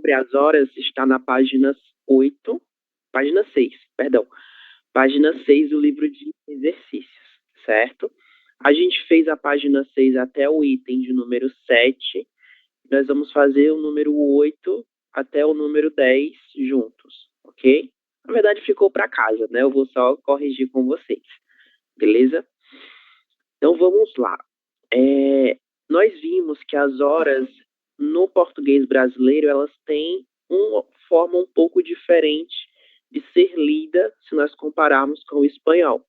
sobre as horas está na página 6, perdão. Página 6 do livro de exercícios, certo? A gente fez a página 6 até o item de número 7. Nós vamos fazer o número 8 até o número 10 juntos, ok? Na verdade, ficou para casa, né? Eu vou só corrigir com vocês, beleza? Então, vamos lá. Nós vimos que as horas no português brasileiro, elas têm uma forma um pouco diferente de ser lida se nós compararmos com o espanhol,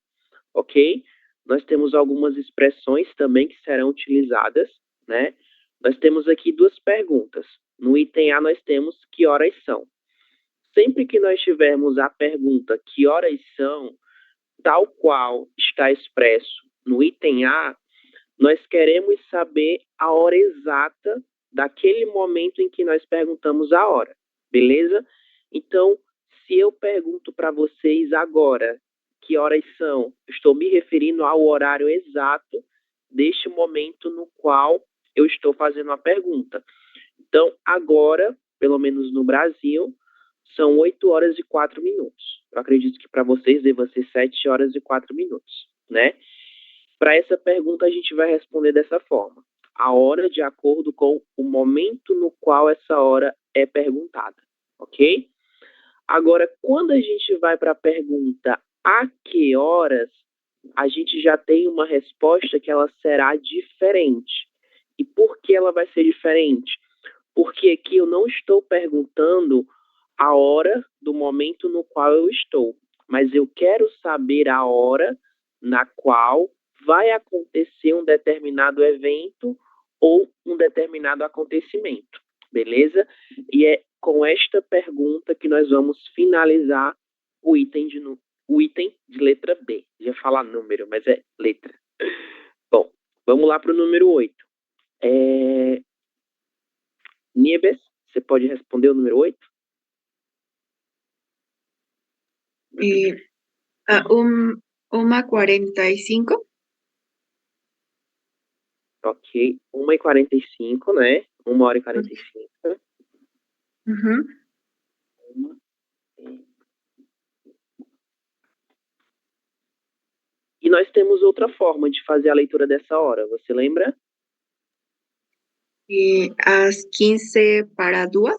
ok? Nós temos algumas expressões também que serão utilizadas, né? Nós temos aqui duas perguntas. No item A, nós temos que horas são. Sempre que nós tivermos a pergunta que horas são, tal qual está expresso no item A, nós queremos saber a hora exata daquele momento em que nós perguntamos a hora, beleza? Então, se eu pergunto para vocês agora que horas são, estou me referindo ao horário exato deste momento no qual eu estou fazendo a pergunta. Então, agora, pelo menos no Brasil, são 8 horas e 4 minutos. Eu acredito que para vocês deva ser 7 horas e 4 minutos, né? Para essa pergunta, a gente vai responder dessa forma: a hora de acordo com o momento no qual essa hora é perguntada, ok? Agora, quando a gente vai para a pergunta a que horas, a gente já tem uma resposta que ela será diferente. E por que ela vai ser diferente? Porque aqui eu não estou perguntando a hora do momento no qual eu estou, mas eu quero saber a hora na qual vai acontecer um determinado evento ou um determinado acontecimento, beleza? E é com esta pergunta que nós vamos finalizar o item de letra B. Já falar número, mas é letra. Bom, vamos lá para o número 8. Nieves, você pode responder o número 8? Uma 45. Ok, 1h45, né? 1h45. Uhum. E nós temos outra forma de fazer a leitura dessa hora, você lembra? Às 15 para 2.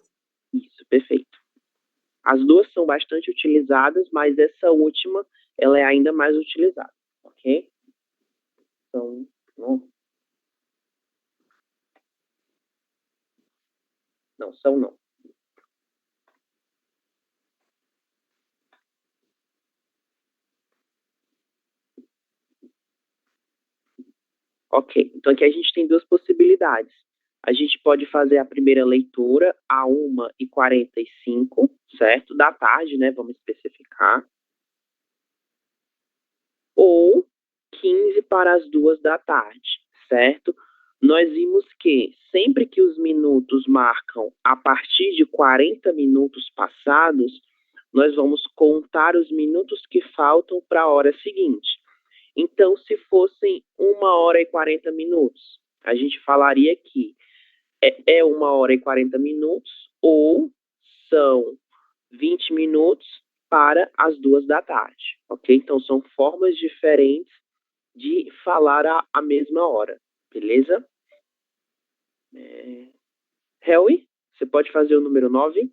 Isso, perfeito. As duas são bastante utilizadas, mas essa última, ela é ainda mais utilizada, ok? Então, não são não. Ok, então aqui a gente tem duas possibilidades. A gente pode fazer a primeira leitura a 1h45, certo? Da tarde, né? Vamos especificar. Ou 15 para as 2 da tarde, certo? Nós vimos que sempre que os minutos marcam a partir de 40 minutos passados, nós vamos contar os minutos que faltam para a hora seguinte. Então, se fossem 1h40 minutos, a gente falaria que é 1h40 minutos ou são 20 minutos para as 2 da tarde, ok? Então, são formas diferentes de falar a mesma hora, beleza? Harry, você pode fazer o número 9?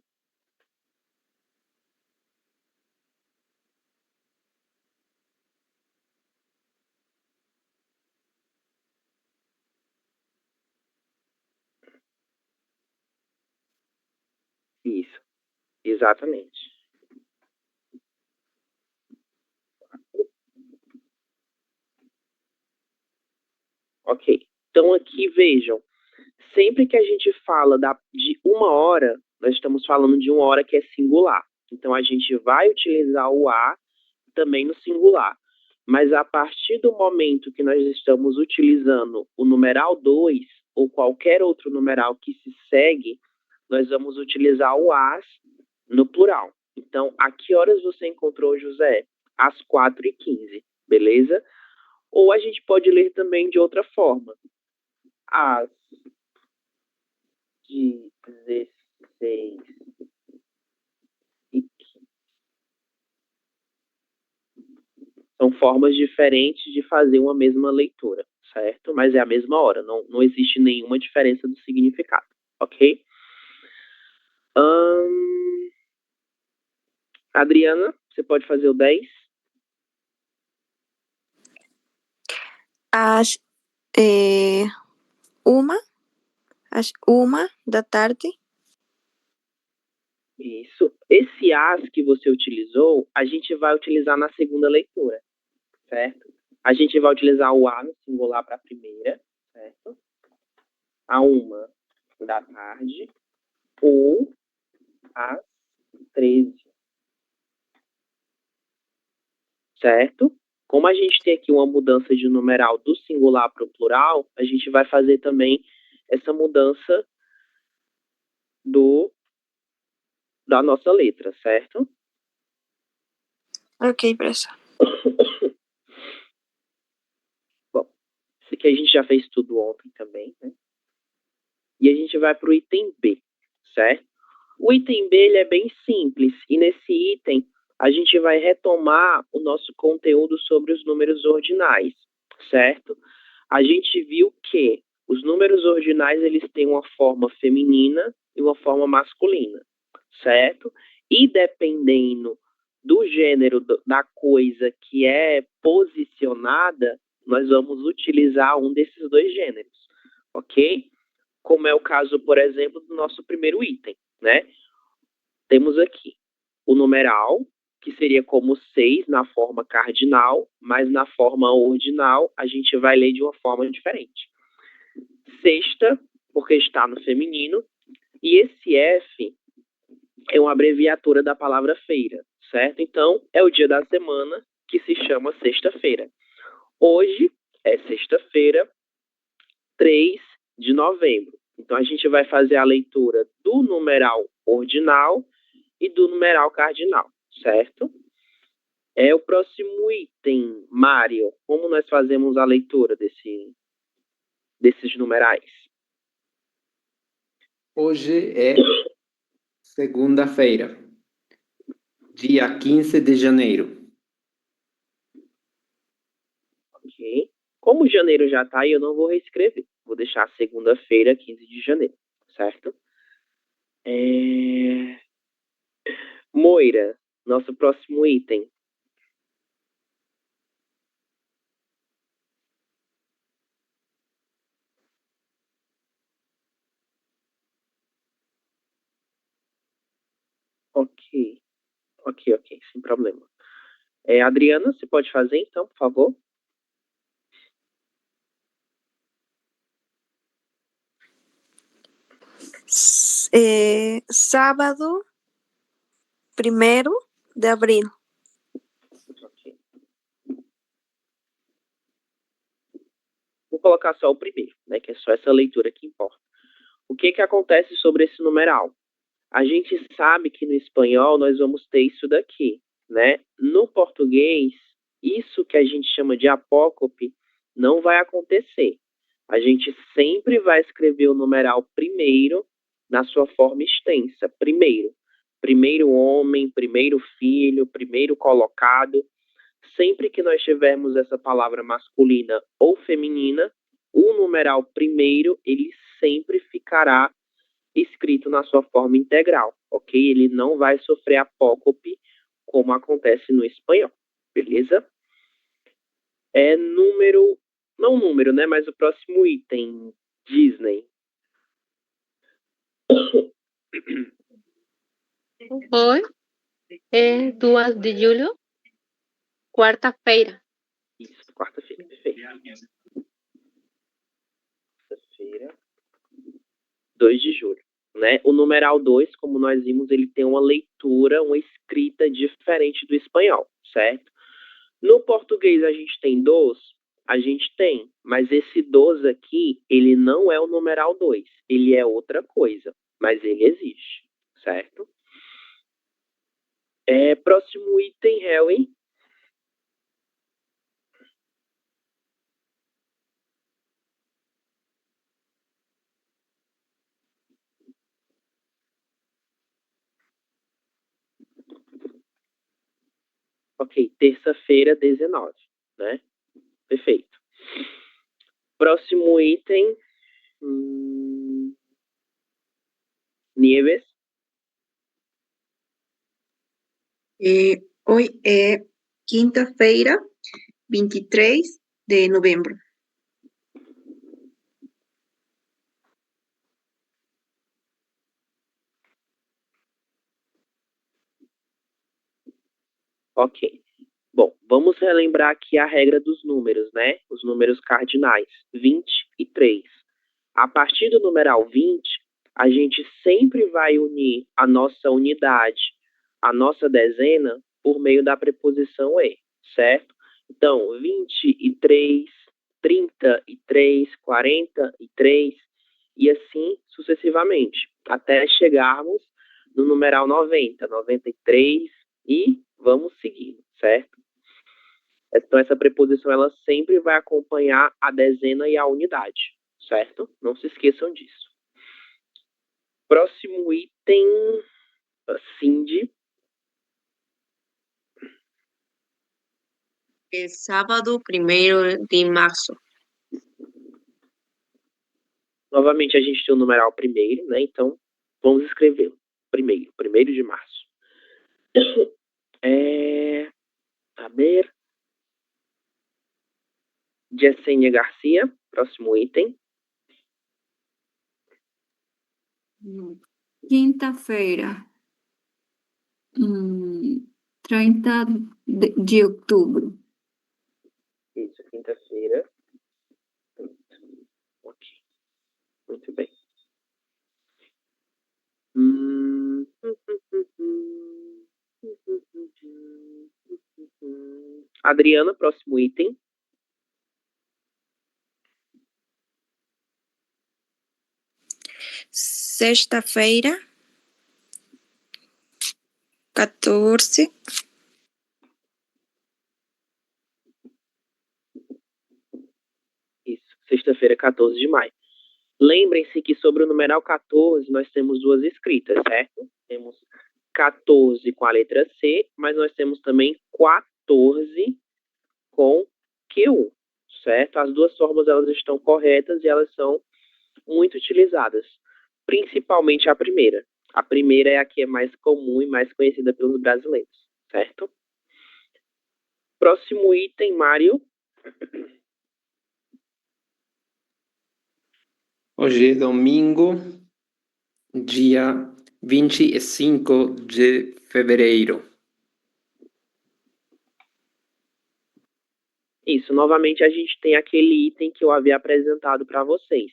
Isso, exatamente. Ok, então aqui vejam, sempre que a gente fala de 1 hora, nós estamos falando de 1 hora que é singular. Então a gente vai utilizar o a também no singular. Mas a partir do momento que nós estamos utilizando o numeral 2 ou qualquer outro numeral que se segue, nós vamos utilizar o as no plural. Então, a que horas você encontrou, José? Às 4h15, beleza? Ou a gente pode ler também de outra forma. Às 16 formas diferentes de fazer uma mesma leitura, certo? Mas é a mesma hora, não existe nenhuma diferença do significado, ok? Adriana, você pode fazer o 10? Às 1 da tarde. Isso. Esse as que você utilizou, a gente vai utilizar na segunda leitura, certo? A gente vai utilizar o a no singular para a primeira, certo? A 1 da tarde ou às 13, certo? Como a gente tem aqui uma mudança de numeral do singular para o plural, a gente vai fazer também essa mudança da nossa letra, certo? Ok, professor. Bom, isso aqui a gente já fez tudo ontem também, né? E a gente vai para o item B, certo? O item B ele é bem simples, e nesse item a gente vai retomar o nosso conteúdo sobre os números ordinais, certo? A gente viu que os números ordinais eles têm uma forma feminina e uma forma masculina, certo? E dependendo do gênero da coisa que é posicionada, nós vamos utilizar um desses dois gêneros, ok? Como é o caso, por exemplo, do nosso primeiro item, né? Temos aqui o numeral, que seria como 6 na forma cardinal, mas na forma ordinal a gente vai ler de uma forma diferente. Sexta, porque está no feminino, e esse F é uma abreviatura da palavra feira, certo? Então, é o dia da semana que se chama sexta-feira. Hoje é sexta-feira, 3 de novembro. Então, a gente vai fazer a leitura do numeral ordinal e do numeral cardinal, certo? É o próximo item, Mário. Como nós fazemos a leitura desses numerais? Hoje é segunda-feira, dia 15 de janeiro. Ok. Como janeiro já está aí, eu não vou reescrever. Vou deixar segunda-feira, 15 de janeiro, certo? Moira, nosso próximo item. Ok, sem problema. Adriana, você pode fazer então, por favor? Sábado 1º de abril. Ok. Vou colocar só o primeiro, né, que é só essa leitura que importa. O que acontece sobre esse numeral? A gente sabe que no espanhol nós vamos ter isso daqui, né? No português, isso que a gente chama de apócope não vai acontecer. A gente sempre vai escrever o numeral primeiro na sua forma extensa. Primeiro homem, primeiro filho, primeiro colocado. Sempre que nós tivermos essa palavra masculina ou feminina, o numeral primeiro, ele sempre ficará escrito na sua forma integral, ok? Ele não vai sofrer apócope como acontece no espanhol, beleza? Não número, né? Mas o próximo item, Disney. Hoy es 2 de julio, quarta-feira. Isso, quarta-feira, perfeito. Quarta-feira, 2 de julho. Né? O numeral 2, como nós vimos, ele tem uma leitura, uma escrita diferente do espanhol, certo? No português a gente tem dos, a gente tem, mas esse dos aqui, ele não é o numeral 2, ele é outra coisa, mas ele existe, certo? Próximo item, Helwen. Ok, terça-feira, 19, né? Perfeito. Próximo item. Nieves. Hoy es quinta-feira, 23 de novembro. Ok. Bom, vamos relembrar aqui a regra dos números, né? Os números cardinais, 23. A partir do numeral 20, a gente sempre vai unir a nossa unidade, a nossa dezena, por meio da preposição e, certo? Então, 23, 33, 43, e assim sucessivamente, até chegarmos no numeral 90, 93, e vamos seguindo, certo? Então, essa preposição, ela sempre vai acompanhar a dezena e a unidade, certo? Não se esqueçam disso. Próximo item, Cindy. Sábado 1º de março. Novamente, a gente tem o numeral primeiro, né? Então, vamos escrevê-lo. Primeiro de março. A ver. Yesenia Garcia, próximo item. Quinta-feira, 30 de outubro. Isso, quinta-feira. Ok. Muito bem. Adriana, próximo item. Sexta-feira, 14. Isso, sexta-feira, 14 de maio. Lembrem-se que sobre o numeral 14 nós temos duas escritas, certo? Temos 14 com a letra C, mas nós temos também 14 com Q, certo? As duas formas elas estão corretas e elas são muito utilizadas, principalmente a primeira. A primeira é a que é mais comum e mais conhecida pelos brasileiros, certo? Próximo item, Mário. Hoje é domingo, dia 25 de fevereiro. Isso, novamente a gente tem aquele item que eu havia apresentado para vocês,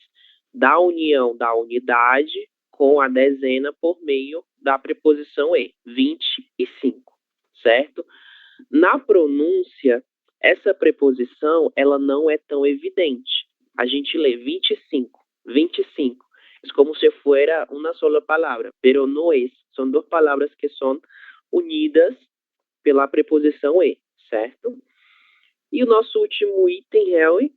da união da unidade com a dezena por meio da preposição e, 25, certo? Na pronúncia, essa preposição, ela não é tão evidente. A gente lê 25, 25. É como se fuera uma sola palavra, pero no es. São duas palavras que são unidas pela preposição e, certo? E o nosso último item, Harry.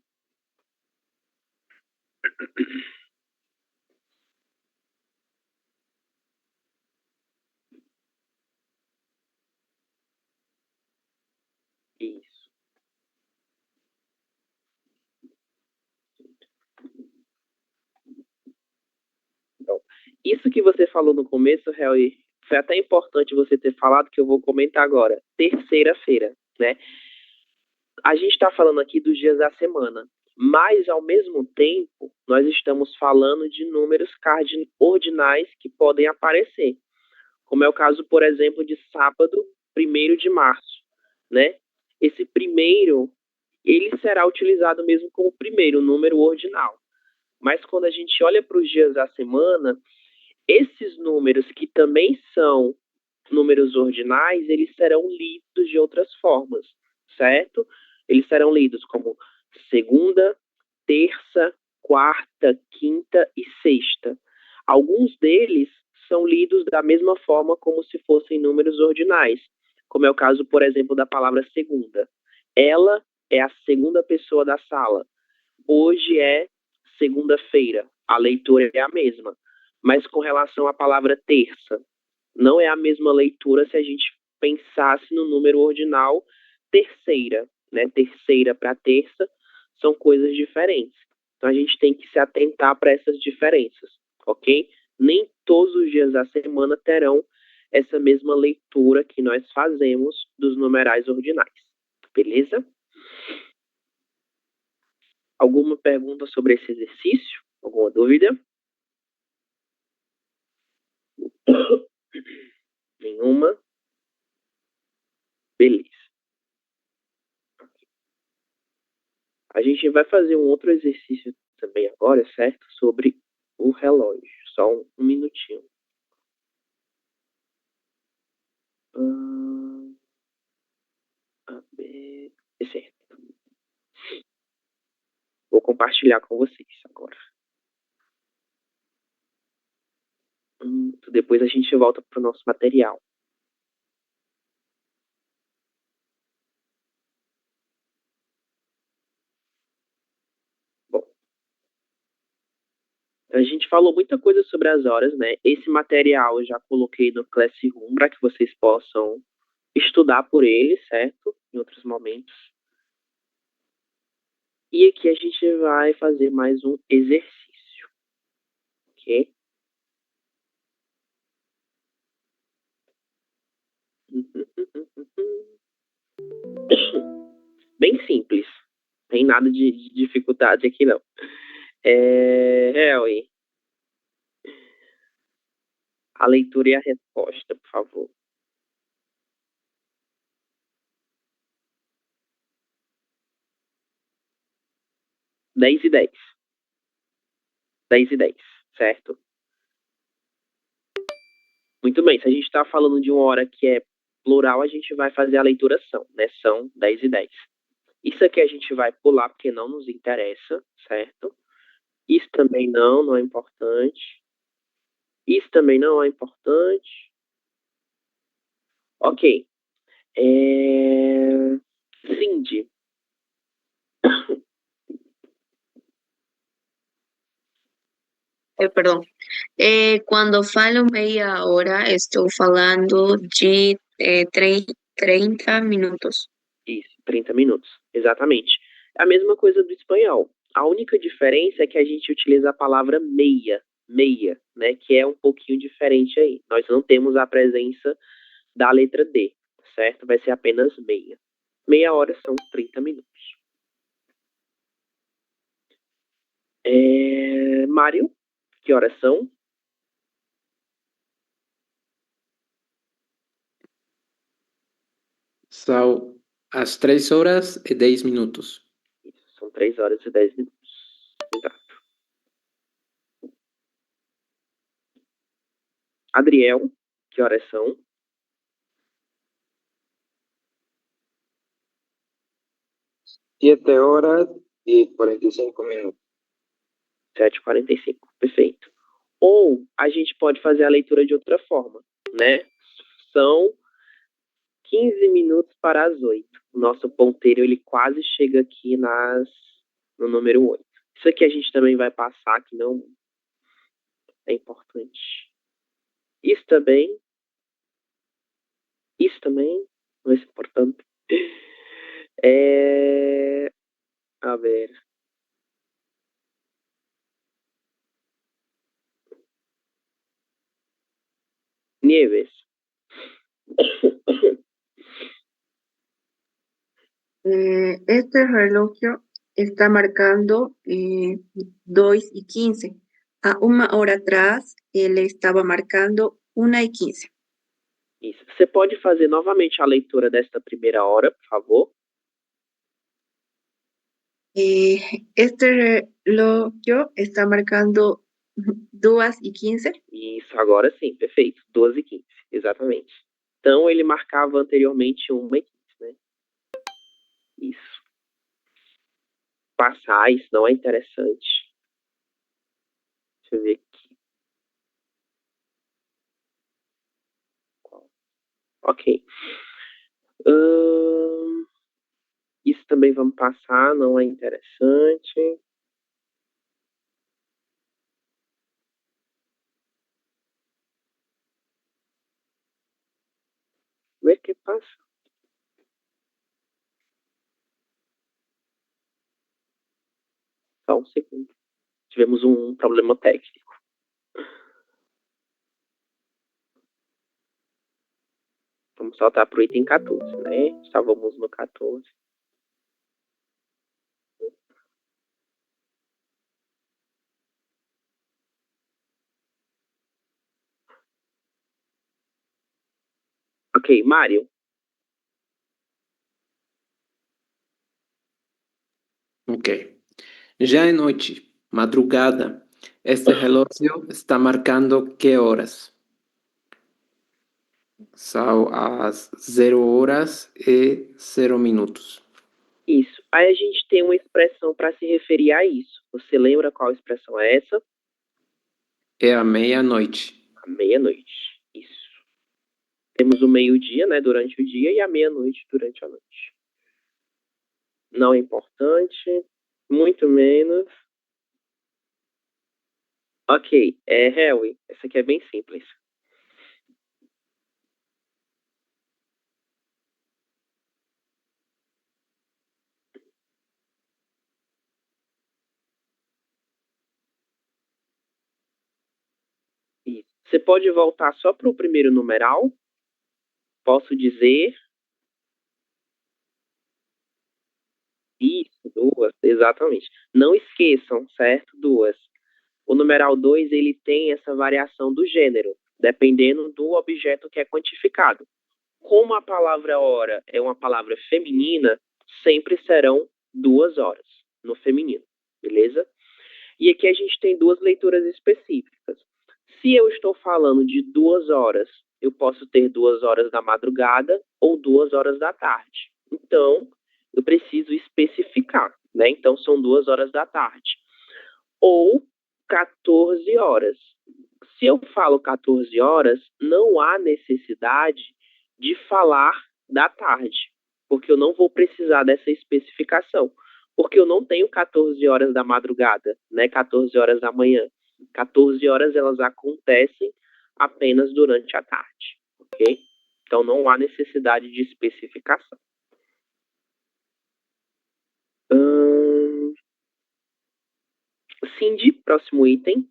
Isso. Então, isso que você falou no começo, Harry, foi até importante você ter falado, que eu vou comentar agora. Terceira-feira, né? A gente está falando aqui dos dias da semana, mas, ao mesmo tempo, nós estamos falando de números ordinais que podem aparecer, como é o caso, por exemplo, de sábado, 1º de março, né? Esse primeiro, ele será utilizado mesmo como primeiro, número ordinal. Mas quando a gente olha para os dias da semana, esses números que também são números ordinais, eles serão lidos de outras formas, certo? Eles serão lidos como segunda, terça, quarta, quinta e sexta. Alguns deles são lidos da mesma forma como se fossem números ordinais, como é o caso, por exemplo, da palavra segunda. Ela é a segunda pessoa da sala. Hoje é segunda-feira. A leitura é a mesma. Mas com relação à palavra terça, não é a mesma leitura se a gente pensasse no número ordinal terceira, né? Terceira para terça são coisas diferentes. Então a gente tem que se atentar para essas diferenças, ok? Nem todos os dias da semana terão essa mesma leitura que nós fazemos dos numerais ordinais, beleza? Alguma pergunta sobre esse exercício? Alguma dúvida? Nenhuma? Beleza. A gente vai fazer um outro exercício também agora, certo? Sobre o relógio. Só um minutinho. Certo. Vou compartilhar com vocês agora. Depois a gente volta para o nosso material. Bom, a gente falou muita coisa sobre as horas, né? Esse material eu já coloquei no Classroom para que vocês possam estudar por ele, certo? Em outros momentos. E aqui a gente vai fazer mais um exercício, ok? Bem simples. Não tem nada de dificuldade aqui, não. Ellie, a leitura e a resposta, por favor. Dez e 10. 10 e 10, certo? Muito bem, se a gente está falando de uma hora que é plural, a gente vai fazer a leitura são, né? São 10 e 10. Isso aqui a gente vai pular porque não nos interessa, certo? Isso também não é importante. Isso também não é importante. Ok. Cindy. Perdão. Quando falo meia hora, estou falando de 30 minutos. Isso, 30 minutos. Exatamente. É a mesma coisa do espanhol. A única diferença é que a gente utiliza a palavra meia, né? Que é um pouquinho diferente aí. Nós não temos a presença da letra D, certo? Vai ser apenas meia. Meia hora são 30 minutos. Mário, que horas são? São as 3 horas e 10 minutos. Isso, são 3 horas e 10 minutos. Exato. Adriel, que horas são? 7 horas e 45 minutos. 7h45, perfeito. Ou a gente pode fazer a leitura de outra forma, né? São 15 minutos para as 8. O nosso ponteiro, ele quase chega aqui no número 8. Isso aqui a gente também vai passar, que não é importante. Isso também não é importante. A ver. Nieves. Este reloj está marcando 2:15. A uma hora atrás, ele estava marcando 1:15. Isso. Você pode fazer novamente a leitura desta primeira hora, por favor? Este reloj está marcando 2:15. Isso, agora sim, perfeito. 12h15, exatamente. Então, ele marcava anteriormente 1h15, né? Isso. Passar, isso não é interessante. Deixa eu ver aqui. Ok. Isso também vamos passar, não é interessante. Ver que passa. Só um segundo. Tivemos um problema técnico. Vamos saltar para o item 14, né? Estávamos no 14. Ok, Mário. Ok. Já é noite, madrugada. Este relógio está marcando que horas? São as 0 horas e 0 minutos. Isso. Aí a gente tem uma expressão para se referir a isso. Você lembra qual expressão é essa? É a meia-noite. A meia-noite. Isso. Temos o meio-dia, né, durante o dia, e a meia-noite durante a noite. Não é importante, muito menos. Ok, Harry, essa aqui é bem simples. Isso. Você pode voltar só para o primeiro numeral? Posso dizer? Isso, duas, exatamente. Não esqueçam, certo? Duas. O numeral 2 ele tem essa variação do gênero, dependendo do objeto que é quantificado. Como a palavra hora é uma palavra feminina, sempre serão 2 horas no feminino, beleza? E aqui a gente tem duas leituras específicas. Se eu estou falando de 2 horas, eu posso ter 2 horas da madrugada ou 2 horas da tarde. Então, eu preciso especificar, né? Então, são 2 horas da tarde. Ou 14 horas. Se eu falo 14 horas, não há necessidade de falar da tarde, porque eu não vou precisar dessa especificação, porque eu não tenho 14 horas da madrugada, né? 14 horas da manhã. 14 horas elas acontecem apenas durante a tarde, ok? Então não há necessidade de especificação. Cindy, próximo item.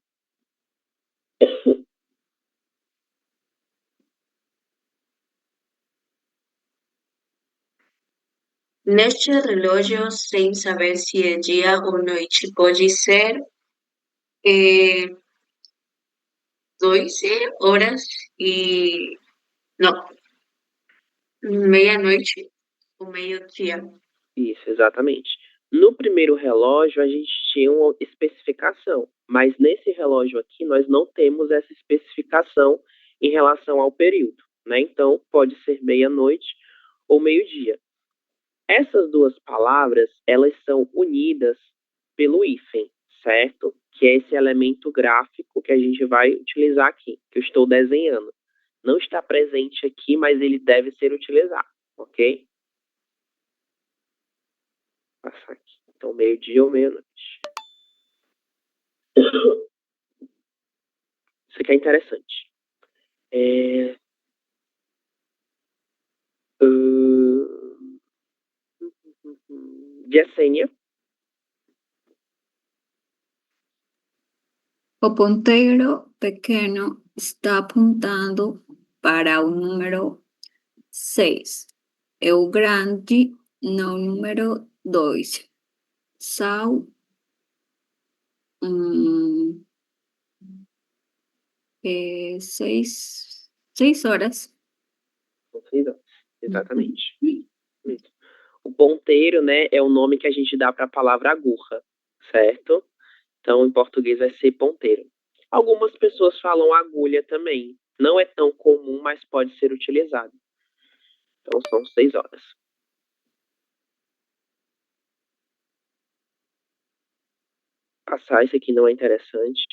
Neste relógio, sem saber se é dia ou noite, pode ser 12 horas e... Não, meia-noite ou meio-dia. Isso, exatamente. No primeiro relógio, a gente tinha uma especificação, mas nesse relógio aqui, nós não temos essa especificação em relação ao período, né? Então, pode ser meia-noite ou meio-dia. Essas duas palavras, elas são unidas pelo hífen, certo? Que é esse elemento gráfico que a gente vai utilizar aqui, que eu estou desenhando. Não está presente aqui, mas ele deve ser utilizado, ok? Vou passar aqui. Então, meio-dia ou meia-noite. Isso aqui é interessante. Yesenia. O ponteiro pequeno está apontando para o número 6. E o grande no número 2. São 6 horas. Exatamente. Isso. O ponteiro, né, é o nome que a gente dá para a palavra agulha, certo? Então, em português vai ser ponteiro. Algumas pessoas falam agulha também. Não é tão comum, mas pode ser utilizado. Então, são 6 horas. Passar, esse aqui não é interessante.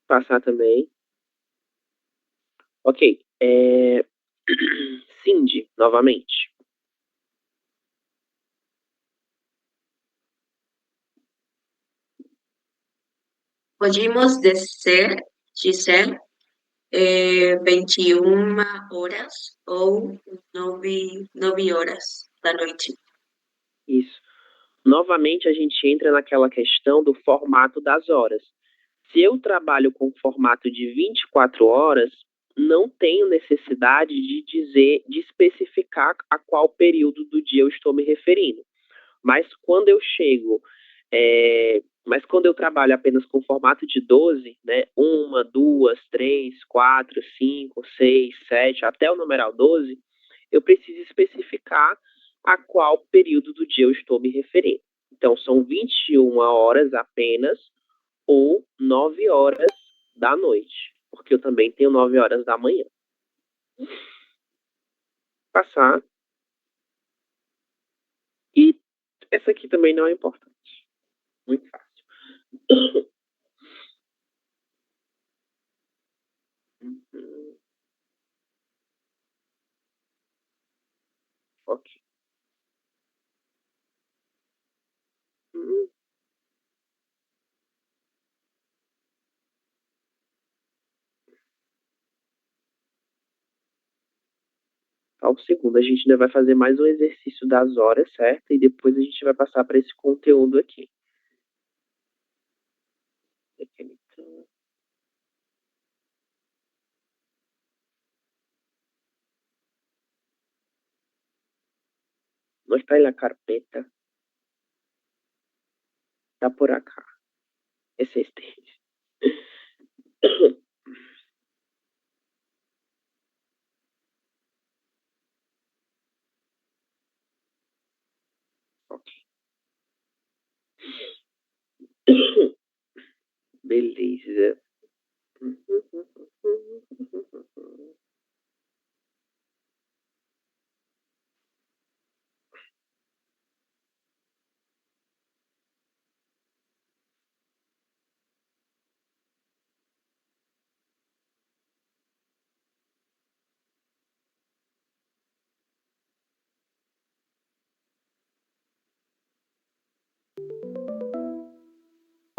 Passar também. Ok. Cindy, novamente. Podemos dizer 21 horas ou 9 horas da noite. Isso. Novamente, a gente entra naquela questão do formato das horas. Se eu trabalho com formato de 24 horas, não tenho necessidade de especificar a qual período do dia eu estou me referindo. Mas quando eu trabalho apenas com formato de 12, né, 1, 2, 3, 4, 5, 6, 7, até o numeral 12, eu preciso especificar a qual período do dia eu estou me referindo. Então, são 21 horas apenas ou 9 horas da noite, porque eu também tenho 9 horas da manhã. Passar. E essa aqui também não é importante. Muito fácil. Ok. Ao segundo, a gente ainda vai fazer mais um exercício das horas, certo? E depois a gente vai passar para esse conteúdo aqui. No está en la carpeta. Está por acá. Es este. Ok. Beleza.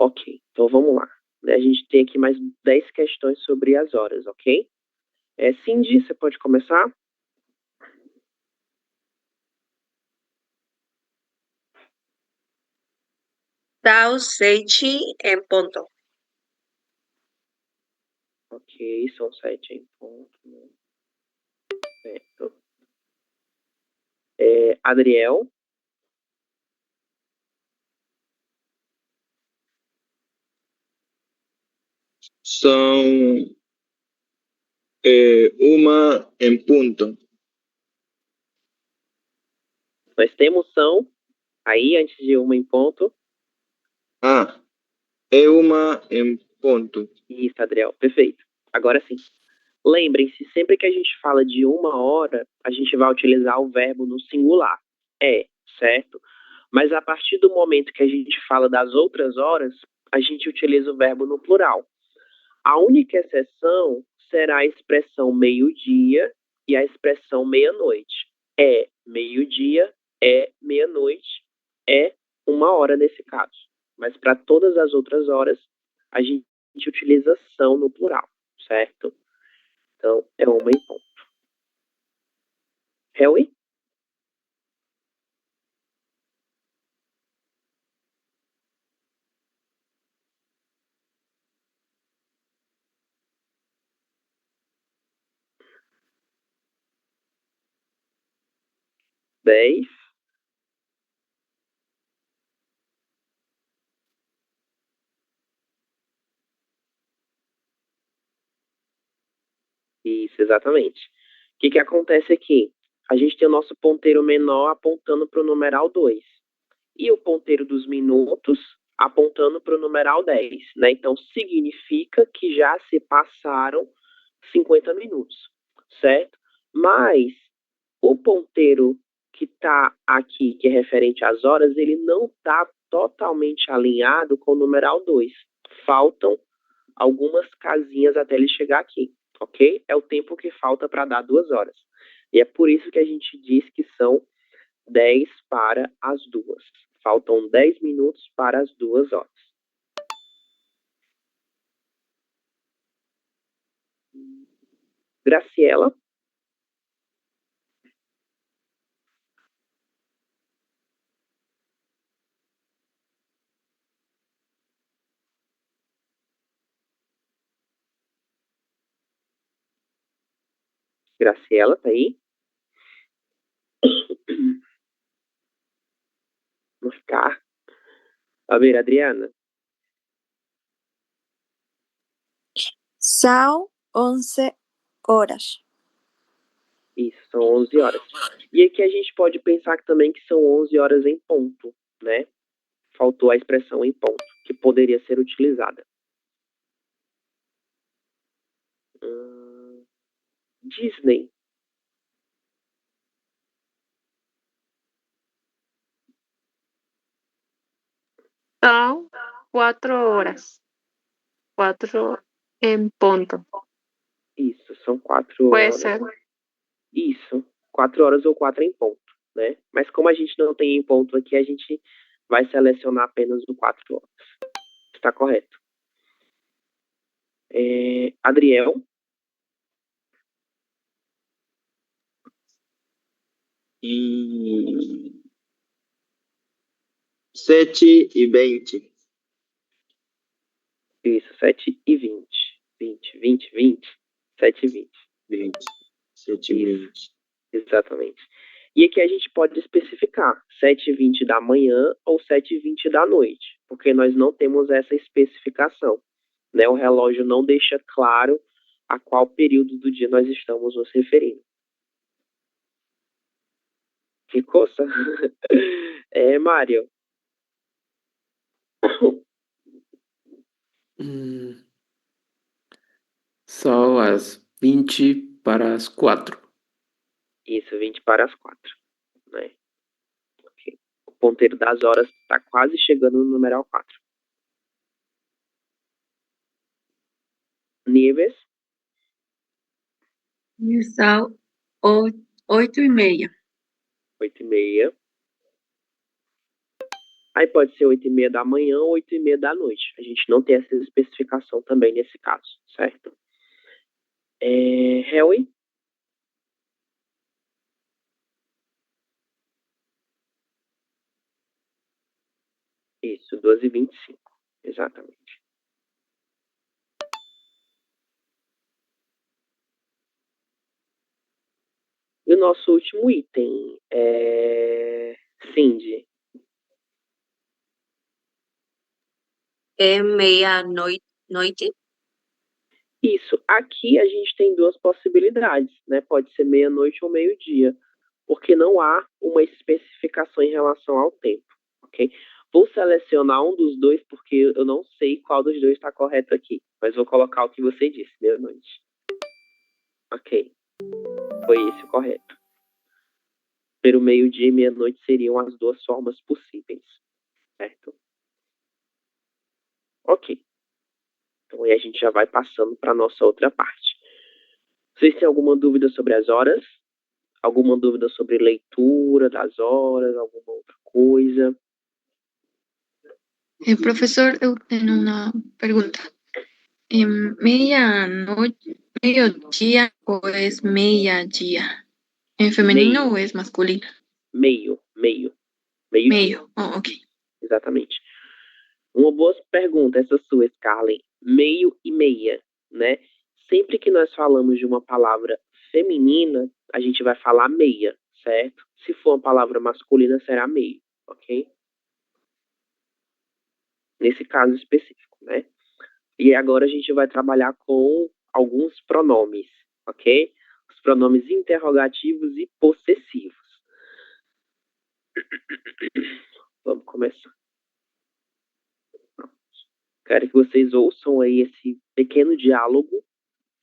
Ok, então vamos lá. A gente tem aqui mais 10 questões sobre as horas, ok? Cindy, você pode começar? Dá 7 em ponto. Ok, são 7 em ponto. Né? Certo. Adriel? São uma em ponto. Nós temos são, aí antes de uma em ponto. É uma em ponto. Isso, Adriel, perfeito. Agora sim. Lembrem-se, sempre que a gente fala de uma hora, a gente vai utilizar o verbo no singular. Certo? Mas a partir do momento que a gente fala das outras horas, a gente utiliza o verbo no plural. A única exceção será a expressão meio-dia e a expressão meia-noite. É meio-dia, é meia-noite, é uma hora nesse caso. Mas para todas as outras horas, a gente utiliza são no plural, certo? Então, é uma em ponto. Harry? Dez. Isso, exatamente. O que acontece aqui? A gente tem o nosso ponteiro menor apontando para o numeral 2. E o ponteiro dos minutos apontando para o numeral 10. Né? Então, significa que já se passaram 50 minutos, certo? Mas o ponteiro que está aqui, que é referente às horas, ele não está totalmente alinhado com o numeral 2. Faltam algumas casinhas até ele chegar aqui, ok? É o tempo que falta para dar 2 horas. E é por isso que a gente diz que são 10 para as 2. Faltam 10 minutos para as 2 horas. Graciela. Graciela, tá aí? Vamos ficar. A ver, Adriana. São 11 horas. Isso, são 11 horas. E aqui a gente pode pensar que também que são 11 horas em ponto, né? Faltou a expressão em ponto, que poderia ser utilizada. Disney. São 4 horas. 4 en punto. Isso, são 4 Puede horas. ser. Isso, 4 horas ou 4 em ponto, né? Mas como a gente não tem em ponto aqui, a gente vai selecionar apenas o 4 horas. Está correto. Adriel. E 7:20. Isso, 7:20. 20, 7:20. 20. 7:20. Exatamente. E aqui a gente pode especificar 7:20 da manhã ou 7:20 da noite, porque nós não temos essa especificação, né? O relógio não deixa claro a qual período do dia nós estamos nos referindo. Que coisa? Mário. São as 20 para as 4. Isso, 20 para as 4, né? Okay. O ponteiro das horas está quase chegando no numeral 4. Nieves. São 8:30. 8:30. Aí pode ser 8:30 da manhã ou 8:30 da noite. A gente não tem essa especificação também nesse caso, certo? Helly? Isso, 12:25. Exatamente. E o nosso último item é Cindy. É meia-noite? Isso. Aqui a gente tem duas possibilidades, né? Pode ser meia-noite ou meio-dia, porque não há uma especificação em relação ao tempo, ok? Vou selecionar um dos dois, porque eu não sei qual dos dois está correto aqui, mas vou colocar o que você disse, meia-noite. Ok. Foi esse o correto. Pelo meio-dia e meia-noite seriam as duas formas possíveis, certo? Ok. Então aí a gente já vai passando para a nossa outra parte. Vocês têm alguma dúvida sobre as horas? Alguma dúvida sobre leitura das horas? Alguma outra coisa? Professor, eu tenho uma pergunta. Meia-noite, meio-dia ou é meia-dia? É feminino ou é masculino? Meio. Meio. Oh, ok. Exatamente. Uma boa pergunta essa sua, Scarlett. Meio e meia, né? Sempre que nós falamos de uma palavra feminina, a gente vai falar meia, certo? Se for uma palavra masculina, será meio, ok? Nesse caso específico, né? E agora a gente vai trabalhar com alguns pronomes, ok? Os pronomes interrogativos e possessivos. Vamos começar. Quero que vocês ouçam aí esse pequeno diálogo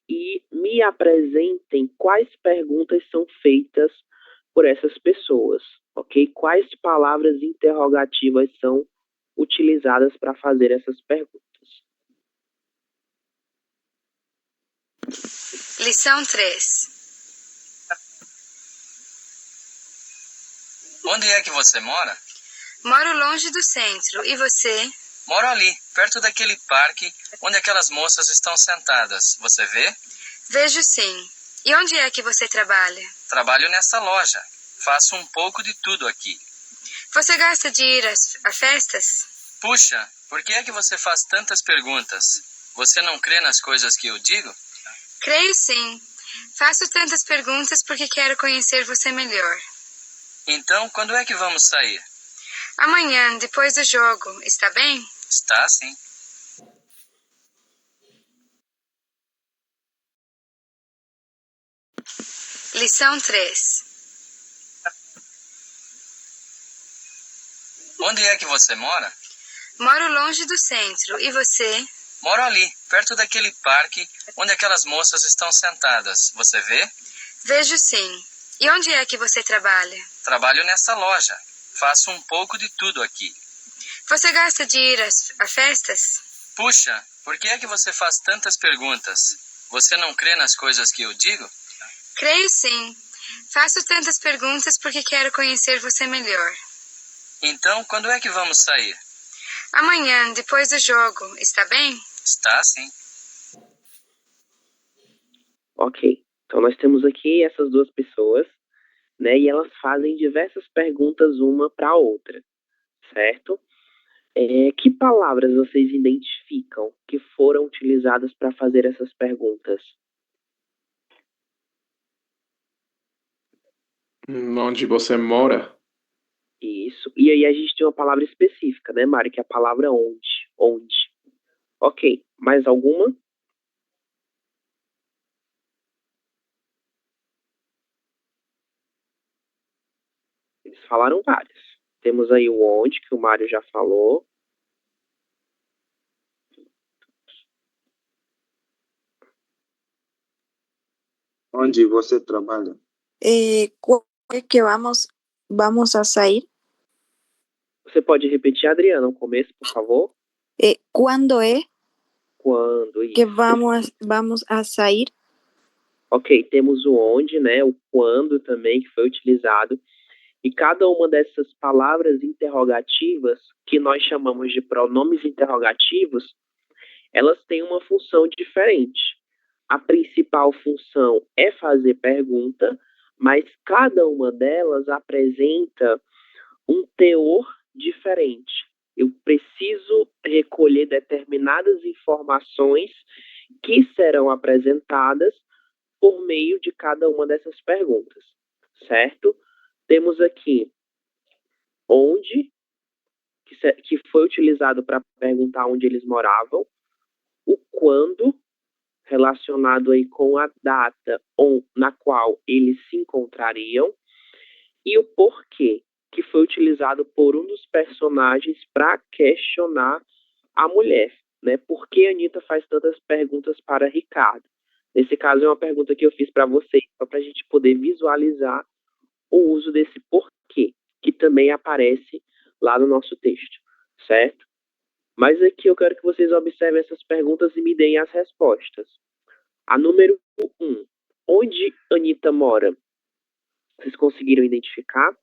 e me apresentem quais perguntas são feitas por essas pessoas, ok? Quais palavras interrogativas são utilizadas para fazer essas perguntas. Lição 3. Onde é que você mora? Moro longe do centro. E você? Moro ali, perto daquele parque onde aquelas moças estão sentadas. Você vê? Vejo sim. E onde é que você trabalha? Trabalho nessa loja. Faço um pouco de tudo aqui. Você gosta de ir a festas? Puxa, por que é que você faz tantas perguntas? Você não crê nas coisas que eu digo? Creio sim. Faço tantas perguntas porque quero conhecer você melhor. Então, quando é que vamos sair? Amanhã, depois do jogo, está bem? Está sim. Lição 3. Onde é que você mora? Moro longe do centro. E você? Moro ali, perto daquele parque onde aquelas moças estão sentadas. Você vê? Vejo sim. E onde é que você trabalha? Trabalho nessa loja. Faço um pouco de tudo aqui. Você gosta de ir a festas? Puxa, por que é que você faz tantas perguntas? Você não crê nas coisas que eu digo? Creio sim. Faço tantas perguntas porque quero conhecer você melhor. Então, quando é que vamos sair? Amanhã, depois do jogo, está bem? Está sim. Ok. Então nós temos aqui essas duas pessoas, né? E elas fazem diversas perguntas uma para a outra, certo? Que palavras vocês identificam que foram utilizadas para fazer essas perguntas? Onde você mora? Isso. E aí a gente tem uma palavra específica, né, Mari? Que é a palavra onde. Onde. Ok. Mais alguma? Eles falaram várias. Temos aí o onde, que o Mário já falou. Onde você trabalha? ¿Cuándo es que vamos a salir? Você pode repetir, Adriana, o começo, por favor? ¿Cuándo es Quando, que isso. vamos a salir? Ok, temos o onde, né? O quando também, que foi utilizado. E cada uma dessas palavras interrogativas, que nós chamamos de pronomes interrogativos, elas têm uma função diferente. A principal função é fazer pergunta, mas cada uma delas apresenta um teor diferente. Eu preciso recolher determinadas informações que serão apresentadas por meio de cada uma dessas perguntas, certo? Temos aqui onde, que foi utilizado para perguntar onde eles moravam, o quando, relacionado aí com a data na qual eles se encontrariam, e o porquê, que foi utilizado por um dos personagens para questionar a mulher, né? Por que a Anitta faz tantas perguntas para Ricardo? Nesse caso, é uma pergunta que eu fiz para vocês, só para a gente poder visualizar o uso desse porquê, que também aparece lá no nosso texto, certo? Mas aqui eu quero que vocês observem essas perguntas e me deem as respostas. A número 1. Onde Anitta mora? Vocês conseguiram identificar?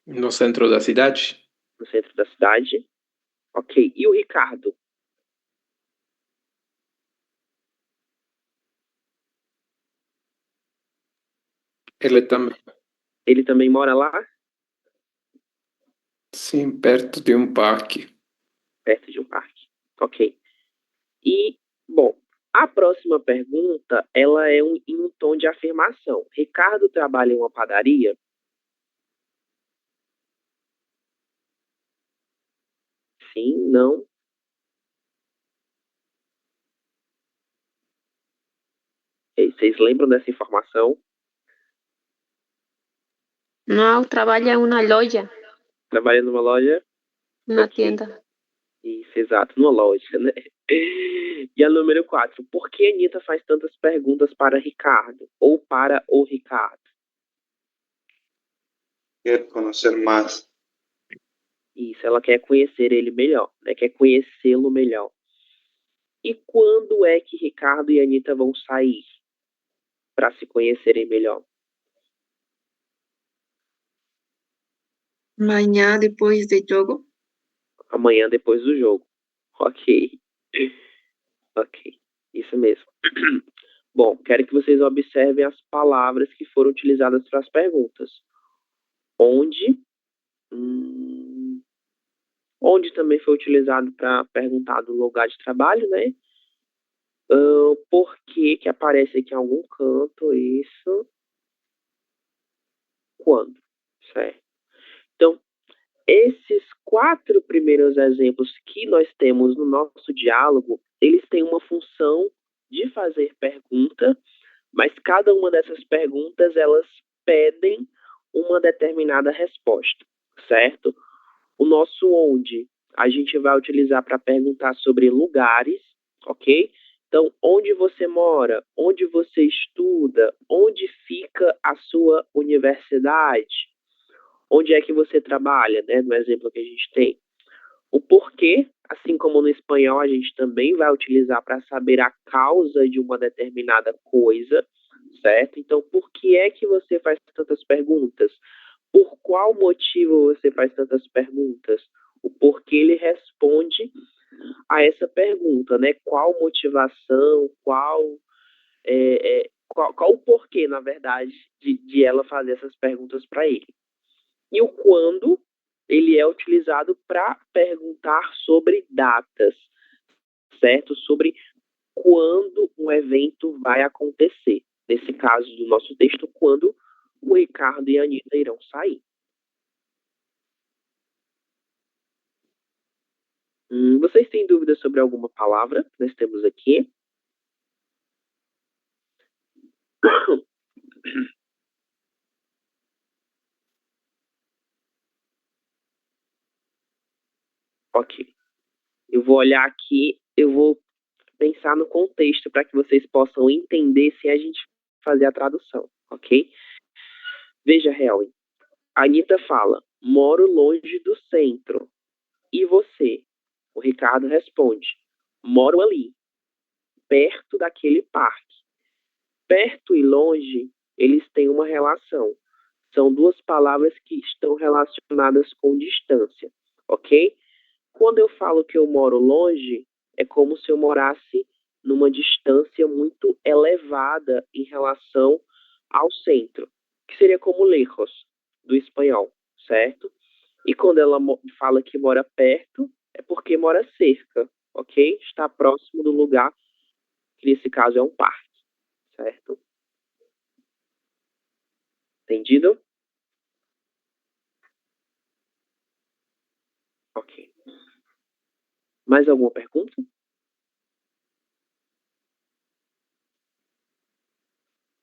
No centro da cidade? No centro da cidade. Ok. E o Ricardo? Ele também mora lá? Sim, perto de um parque. Perto de um parque. Ok. E, bom, a próxima pergunta, ela é em um tom de afirmação. Ricardo trabalha em uma padaria? Sim, não. Vocês lembram dessa informação? No, trabaja en una loja, Trabalha numa loja? una Ok. tienda. Isso, exato, numa loja, né? E a número 4. Por que a Anitta faz tantas perguntas para Ricardo? Ou para o Ricardo? Quero conhecer mais. Isso, ela quer conhecer ele melhor, né? Quer conhecê-lo melhor. E quando é que Ricardo e Anitta vão sair para se conhecerem melhor? Mañana después del juego. Amanhã, depois do jogo. Ok. Ok, isso mesmo. Bom, quero que vocês observem as palavras que foram utilizadas para as perguntas. Onde? Onde também foi utilizado para perguntar do lugar de trabalho, né? Por que que aparece aqui em algum canto isso? Quando? Certo. Então, esses 4 primeiros exemplos que nós temos no nosso diálogo, eles têm uma função de fazer pergunta, mas cada uma dessas perguntas, elas pedem uma determinada resposta, certo? O nosso onde a gente vai utilizar para perguntar sobre lugares, ok? Então, onde você mora? Onde você estuda? Onde fica a sua universidade? Onde é que você trabalha, né? No exemplo que a gente tem. O porquê, assim como no espanhol, a gente também vai utilizar para saber a causa de uma determinada coisa, certo? Então, por que é que você faz tantas perguntas? Por qual motivo você faz tantas perguntas? O porquê ele responde a essa pergunta, né? Qual motivação, qual o porquê, na verdade, de ela fazer essas perguntas para ele. E o quando, ele é utilizado para perguntar sobre datas, certo? Sobre quando um evento vai acontecer. Nesse caso do nosso texto, quando o Ricardo e a Anitta irão sair. Vocês têm dúvidas sobre alguma palavra que nós temos aqui? Ok. Eu vou olhar aqui, eu vou pensar no contexto para que vocês possam entender se a gente fazer a tradução, ok? Veja, Helen. A Anitta fala, moro longe do centro. E você? O Ricardo responde, moro ali, perto daquele parque. Perto e longe, eles têm uma relação. São duas palavras que estão relacionadas com distância, ok? Quando eu falo que eu moro longe, é como se eu morasse numa distância muito elevada em relação ao centro, que seria como lejos, do espanhol, certo? E quando ela fala que mora perto, é porque mora cerca, ok? Está próximo do lugar, que nesse caso é um parque, certo? Entendido? Ok. Mais alguma pergunta?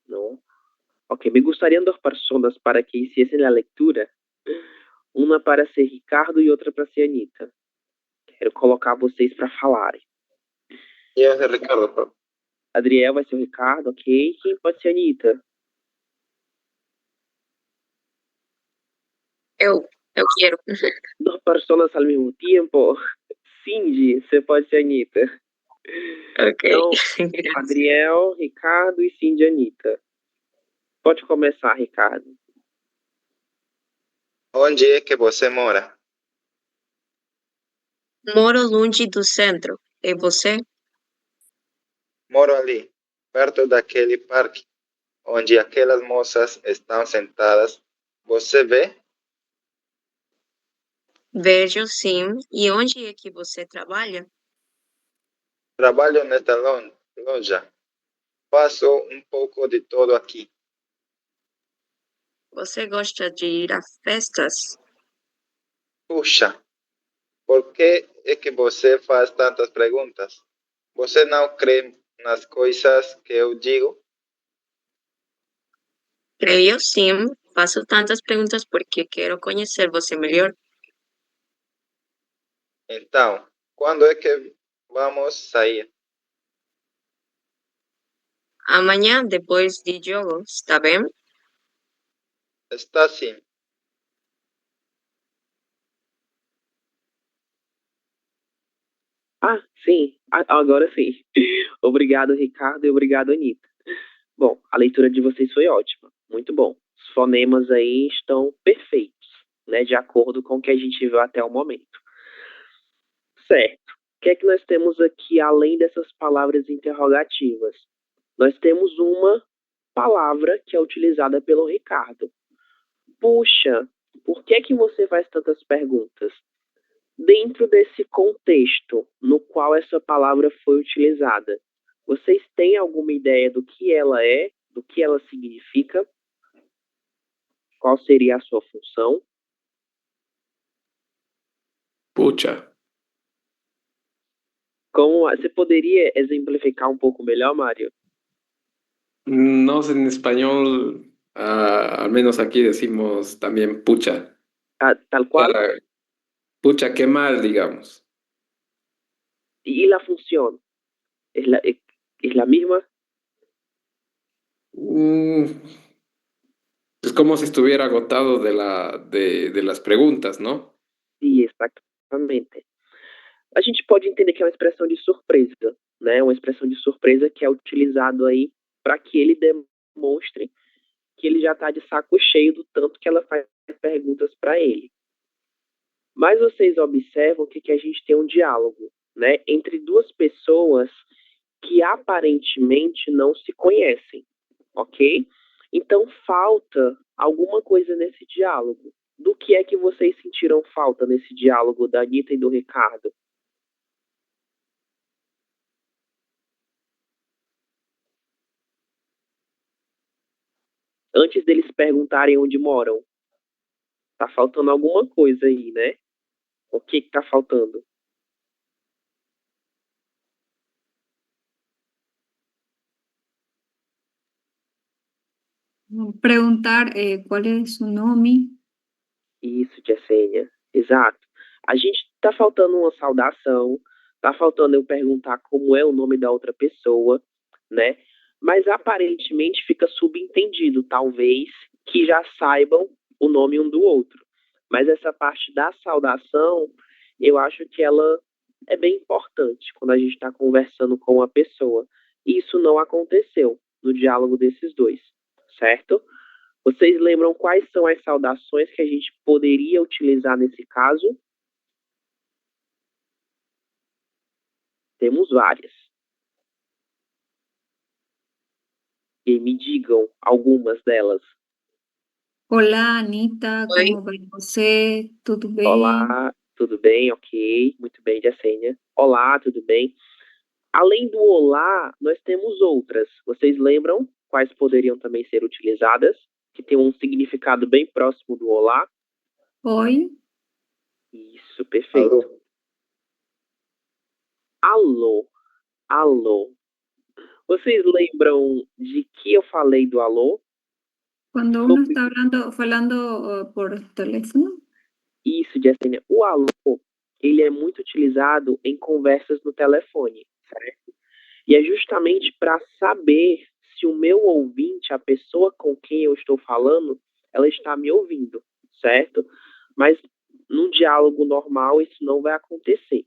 Não? Ok, me gustariam 2 personas para que hiciesen a leitura. Uma para ser Ricardo e outra para ser Anitta. Quero colocar vocês para falarem. Eu é Ricardo, prof. Adriel vai ser o Ricardo, ok? Quem pode ser a Anitta? Eu quero. 2 personas ao mesmo tempo? Cindy, você pode ser a Anitta. Ok. Então, Adriel, Ricardo e Cindy, Anitta. Pode começar, Ricardo. Onde é que você mora? Moro longe do centro. E você? Moro ali, perto daquele parque, onde aquelas moças estão sentadas. Você vê? Vejo sim. E onde é que você trabalha? Trabalho nesta loja. Faço um pouco de todo aqui. Você gosta de ir a festas? Puxa, por que é que você faz tantas perguntas? Você não crê nas coisas que eu digo? Creio sim. Faço tantas perguntas porque quero conhecer você melhor. Então, quando é que vamos sair? Amanhã, depois de jogo, está bem? Está sim. Ah, sim. Agora sim. Obrigado, Ricardo, e obrigado, Anitta. Bom, a leitura de vocês foi ótima. Muito bom. Os fonemas aí estão perfeitos, né? De acordo com o que a gente viu até o momento. Certo. que é que nós temos aqui além dessas palavras interrogativas? Nós temos uma palavra que é utilizada pelo Ricardo. Puxa, por que que você faz tantas perguntas? Dentro desse contexto no qual essa palavra foi utilizada, vocês têm alguma ideia do que ela é, do que ela significa? Qual seria a sua função? Pucha. Você poderia exemplificar um pouco melhor, Mário? Nos en español, al menos aquí decimos también pucha. Tal cual. Pucha, qué mal, digamos. ¿Y la función? ¿Es la misma? Es como si estuviera agotado de las preguntas, ¿no? Sim, exatamente. A gente pode entender que é uma expressão de surpresa, né? Uma expressão de surpresa que é utilizado aí para que ele demonstre que ele já está de saco cheio do tanto que ela faz perguntas para ele. Mas vocês observam que a gente tem um diálogo, né? Entre duas pessoas que aparentemente não se conhecem, ok? Então falta alguma coisa nesse diálogo. Do que é que vocês sentiram falta nesse diálogo da Anitta e do Ricardo? Antes deles perguntarem onde moram, tá faltando alguma coisa aí, né? O que tá faltando? Preguntar cuál es su nombre. Isso, Jessênia. Exato. A gente tá faltando uma saudação, tá faltando eu perguntar como é o nome da outra pessoa, né? Mas aparentemente fica subentendido, talvez, que já saibam o nome um do outro. Mas essa parte da saudação, eu acho que ela é bem importante quando a gente está conversando com uma pessoa. E isso não aconteceu no diálogo desses dois, certo? Vocês lembram quais são as saudações que a gente poderia utilizar nesse caso? Temos várias. E me digam algumas delas. Olá, Anitta, Oi. como vai você? Tudo bem? Olá, tudo bem? Ok, muito bem, Jessênia. Olá, tudo bem? Além do olá, nós temos outras. Vocês lembram quais poderiam também ser utilizadas? Que tem um significado bem próximo do olá? Oi. Isso, perfeito. Alô. Alô. Vocês lembram de que eu falei do alô? Cuando uno está falando por teléfono. Isso, Jessênia. O alô, ele é muito utilizado em conversas no telefone, certo? E é justamente para saber se o meu ouvinte, a pessoa com quem eu estou falando, ela está me ouvindo, certo? Mas num diálogo normal isso não vai acontecer,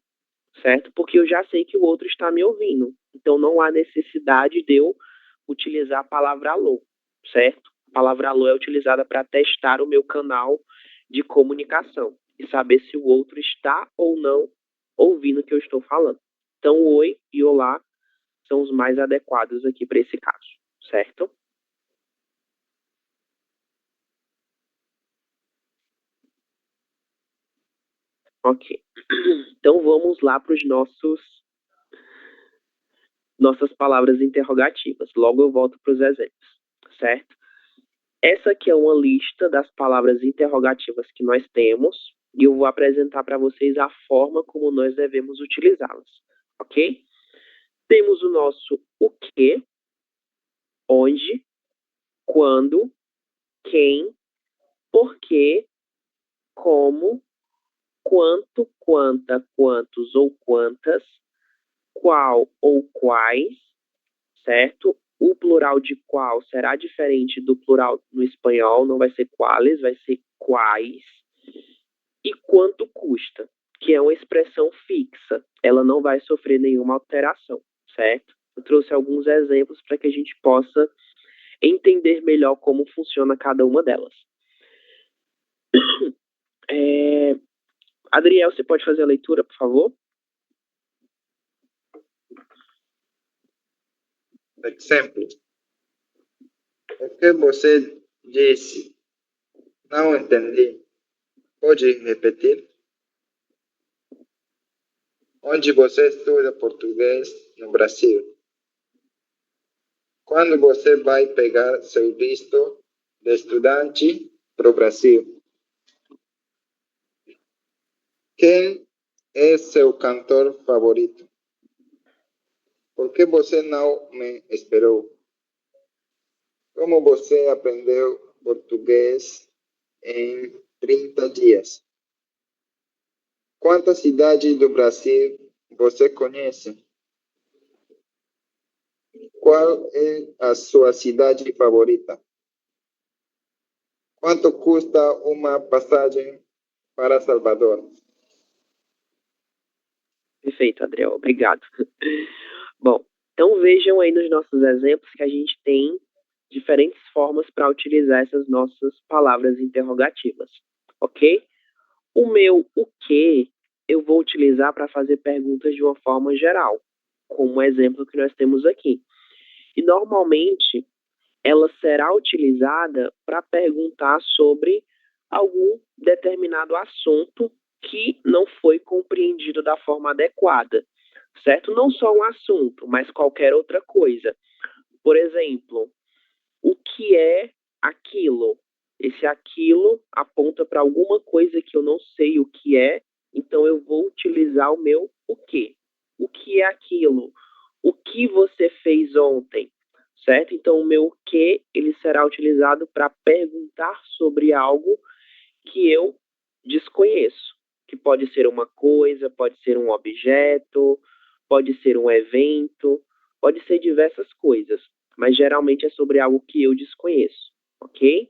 certo? Porque eu já sei que o outro está me ouvindo. Então não há necessidade de eu utilizar a palavra alô, certo? A palavra alô é utilizada para testar o meu canal de comunicação e saber se o outro está ou não ouvindo o que eu estou falando. Então, oi e olá são os mais adequados aqui para esse caso, certo? Ok. Então vamos lá para os nossas palavras interrogativas. Logo eu volto para os exemplos, certo? Essa aqui é uma lista das palavras interrogativas que nós temos e eu vou apresentar para vocês a forma como nós devemos utilizá-las, ok? Temos o nosso o que, onde, quando, quem, porquê, como, quanto, quanta, quantos ou quantas, qual ou quais, certo? O plural de qual será diferente do plural no espanhol, não vai ser quales, vai ser quais. E quanto custa, que é uma expressão fixa, ela não vai sofrer nenhuma alteração, certo? Eu trouxe alguns exemplos para que a gente possa entender melhor como funciona cada uma delas. Adriel, você pode fazer a leitura, por favor? Exemplo. O que você disse? Não entendi. Pode repetir? Onde você estuda português no Brasil? Quando você vai pegar seu visto de estudante para o Brasil? Quem é seu cantor favorito? Por que você não me esperou? Como você aprendeu português em 30 dias? Quantas cidades do Brasil você conhece? Qual é a sua cidade favorita? Quanto custa uma passagem para Salvador? Perfeito, Adriel. Obrigado. Bom, então vejam aí nos nossos exemplos que a gente tem diferentes formas para utilizar essas nossas palavras interrogativas, ok? O meu o que eu vou utilizar para fazer perguntas de uma forma geral, como o exemplo que nós temos aqui. E normalmente ela será utilizada para perguntar sobre algum determinado assunto que não foi compreendido da forma adequada, certo? Não só um assunto, mas qualquer outra coisa. Por exemplo, o que é aquilo? Esse aquilo aponta para alguma coisa que eu não sei o que é, então eu vou utilizar o meu o quê? O que é aquilo? O que você fez ontem? Certo? Então o meu o que ele será utilizado para perguntar sobre algo que eu desconheço, que pode ser uma coisa, pode ser um objeto, pode ser um evento, pode ser diversas coisas, mas geralmente é sobre algo que eu desconheço, ok?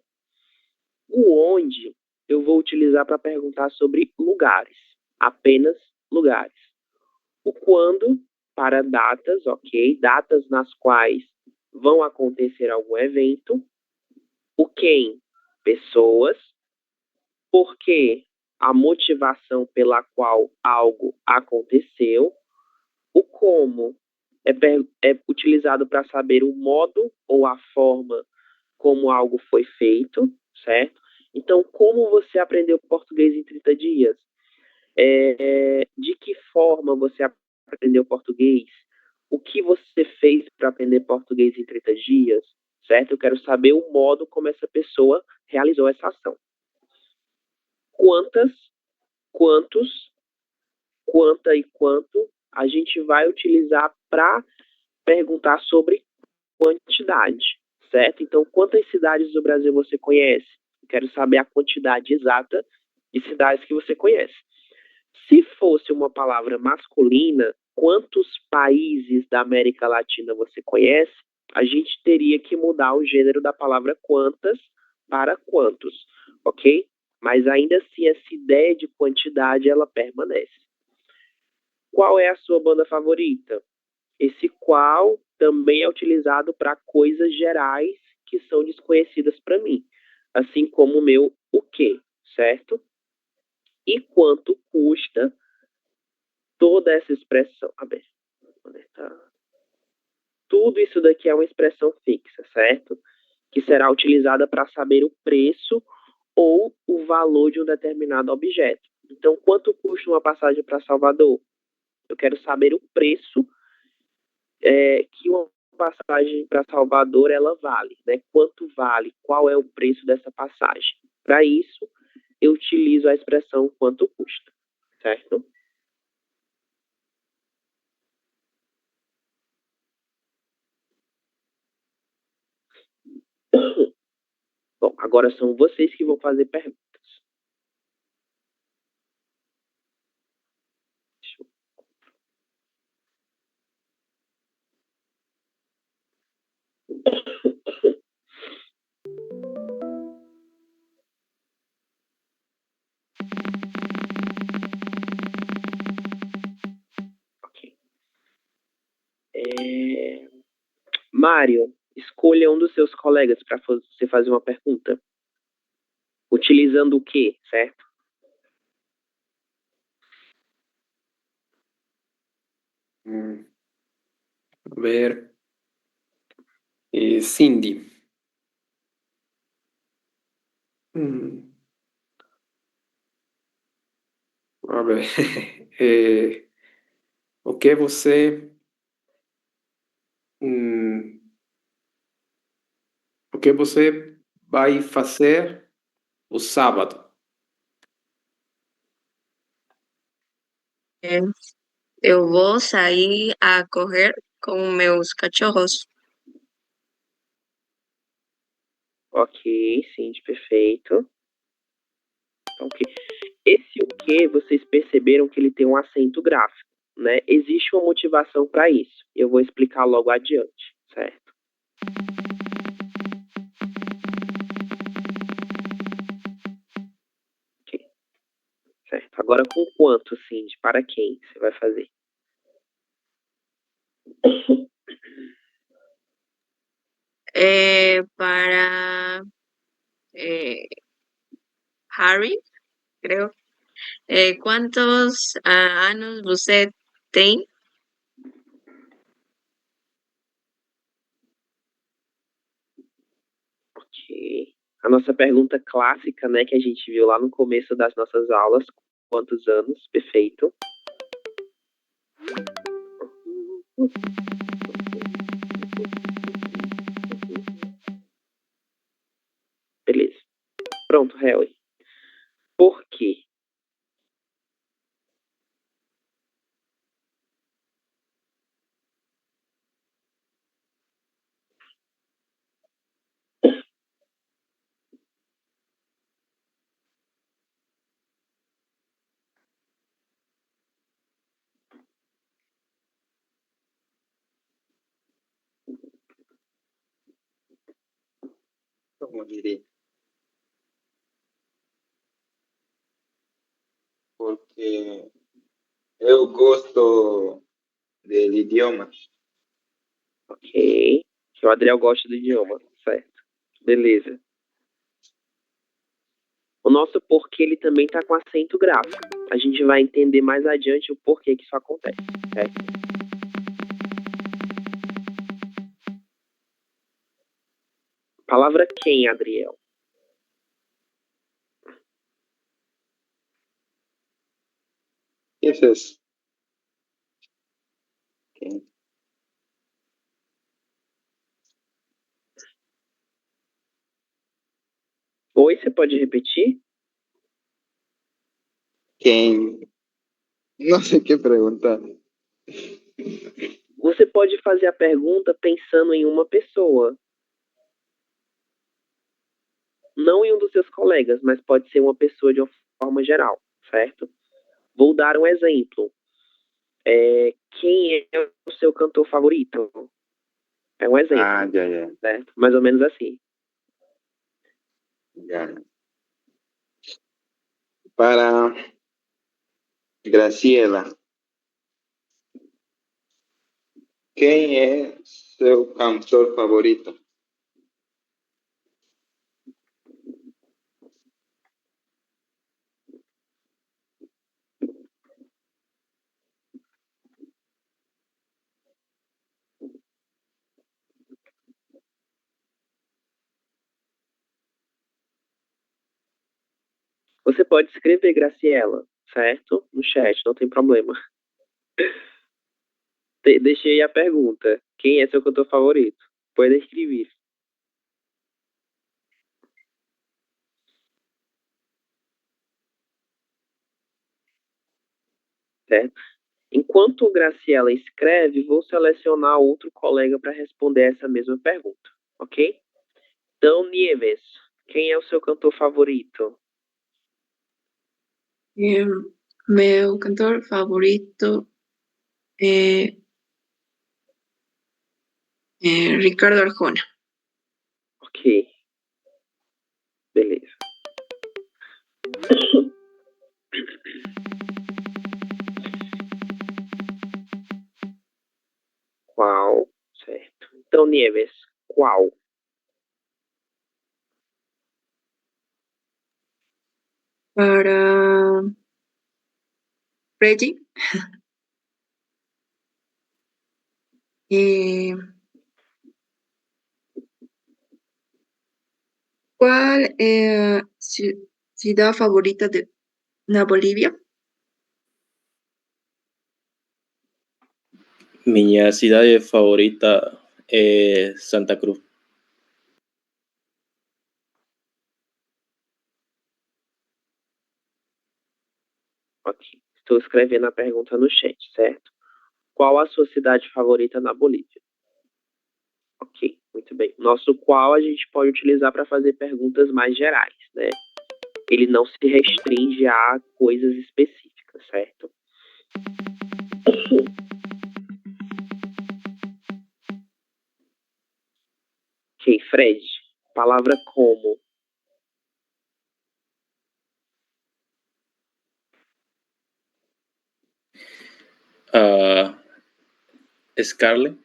O onde eu vou utilizar para perguntar sobre lugares, apenas lugares. O quando para datas, ok? Datas nas quais vão acontecer algum evento. O quem, pessoas. Por quê, a motivação pela qual algo aconteceu. O como é utilizado para saber o modo ou a forma como algo foi feito, certo? Então, como você aprendeu português em 30 dias? De que forma você aprendeu português? O que você fez para aprender português em 30 dias? Certo? Eu quero saber o modo como essa pessoa realizou essa ação. Quantas, quantos, quanta e quanto a gente vai utilizar para perguntar sobre quantidade, certo? Então, quantas cidades do Brasil você conhece? Eu quero saber a quantidade exata de cidades que você conhece. Se fosse uma palavra masculina, quantos países da América Latina você conhece? A gente teria que mudar o gênero da palavra quantas para quantos, ok? Mas ainda assim, essa ideia de quantidade, ela permanece. Qual é a sua banda favorita? Esse qual também é utilizado para coisas gerais que são desconhecidas para mim, assim como o meu o quê, certo? E quanto custa toda essa expressão? Tudo isso daqui é uma expressão fixa, certo? Que será utilizada para saber o preço ou o valor de um determinado objeto. Então, quanto custa uma passagem para Salvador? Eu quero saber o preço que uma passagem para Salvador ela vale, né? Quanto vale? Qual é o preço dessa passagem? Para isso, eu utilizo a expressão quanto custa, certo? Bom, agora são vocês que vão fazer perguntas. Ok. Mário, escolha um dos seus colegas para você fazer uma pergunta. Utilizando o que, certo? A ver. Cindy. A ver. O que você. O que você vai fazer o sábado? Eu vou sair a correr com meus cachorros. Ok, Cindy, perfeito. Ok. Esse o que, vocês perceberam que ele tem um acento gráfico, né? Existe uma motivação para isso. Eu vou explicar logo adiante, certo? Ok. Certo. Agora com quanto, Cindy? Para quem você vai fazer? Para Harry, creo. Quantos anos você tem? Ok. A nossa pergunta clássica, né, que a gente viu lá no começo das nossas aulas, quantos anos? Perfeito. Beleza. Pronto, Harry. Por quê? Como diría? Porque eu gosto del idioma. Ok. Que o Adriel gosta do idioma, certo? Beleza. O nosso porquê, ele também está com acento gráfico. A gente vai entender mais adiante o porquê que isso acontece, certo? Palavra quem, Adriel? ¿Qué es eso? ¿Quién? Oi, você pode repetir? ¿Quién? No sé qué preguntar. Você pode fazer a pergunta pensando em uma pessoa. Não em um dos seus colegas, mas pode ser uma pessoa de uma forma geral, certo? Vou dar um exemplo. Quem é o seu cantor favorito? É um exemplo, Ah, ya. certo? Mais ou menos assim. Ya. Para Graciela, quem é seu cantor favorito? Você pode escrever, Graciela, certo? No chat, não tem problema. Deixei a pergunta. Quem é seu cantor favorito? Pode escrever. Certo? Enquanto Graciela escreve, vou selecionar outro colega para responder essa mesma pergunta, ok? Então, Nieves, quem é o seu cantor favorito? Meu cantor favorito é Ricardo Arjona. Ok. Beleza. Qual? Certo. Então, Nieves, qual? Para Reggie. ¿Cuál ciudad favorita de la Bolivia? Minha cidade favorita é Santa Cruz. Ok. Estou escrevendo a pergunta no chat, certo? Qual a sua cidade favorita na Bolívia? Ok, muito bem. Nosso qual a gente pode utilizar para fazer perguntas mais gerais, né? Ele não se restringe a coisas específicas, certo? Ok, Fred. Palavra como. Scarlett.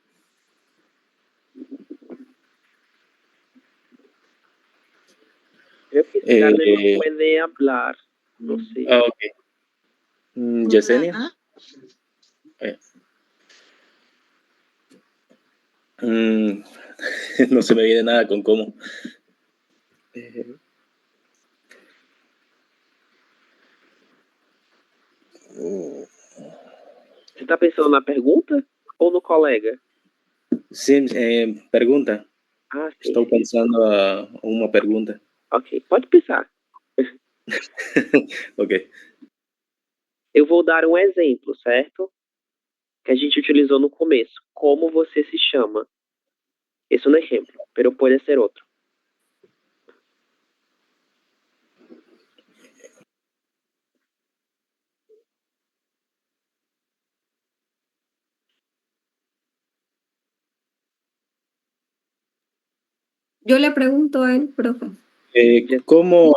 Creo que Scarlett no puede hablar. No sé. Ok. Yesenia. No se me viene nada con cómo. Você está pensando na pergunta ou no colega? Sim, pergunta. Ah, sim. Estou pensando a uma pergunta. Ok, pode pensar. Ok. Eu vou dar um exemplo, certo? Que a gente utilizou no começo. Como você se chama? Esse é um exemplo, pero puede ser outro. Yo le pregunto a él, profe. ¿Cómo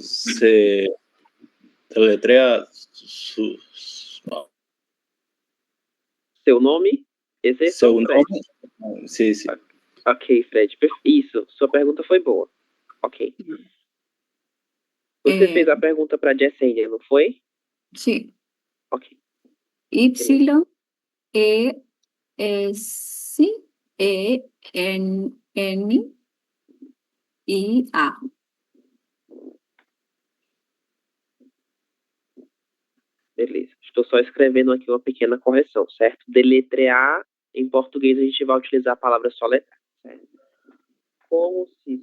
se deletrea su Seu nome? Esse é seu o Fred. nome? Sim, sim. Ok, Fred. Isso, sua pergunta foi boa. Ok. Você fez a pergunta para Jessenia, não foi? Sí. Ok. Y, S, N, I, A. Beleza. Estou só escrevendo aqui uma pequena correção, certo? Deletrear, em português, a gente vai utilizar a palavra soletrar, certo? Como se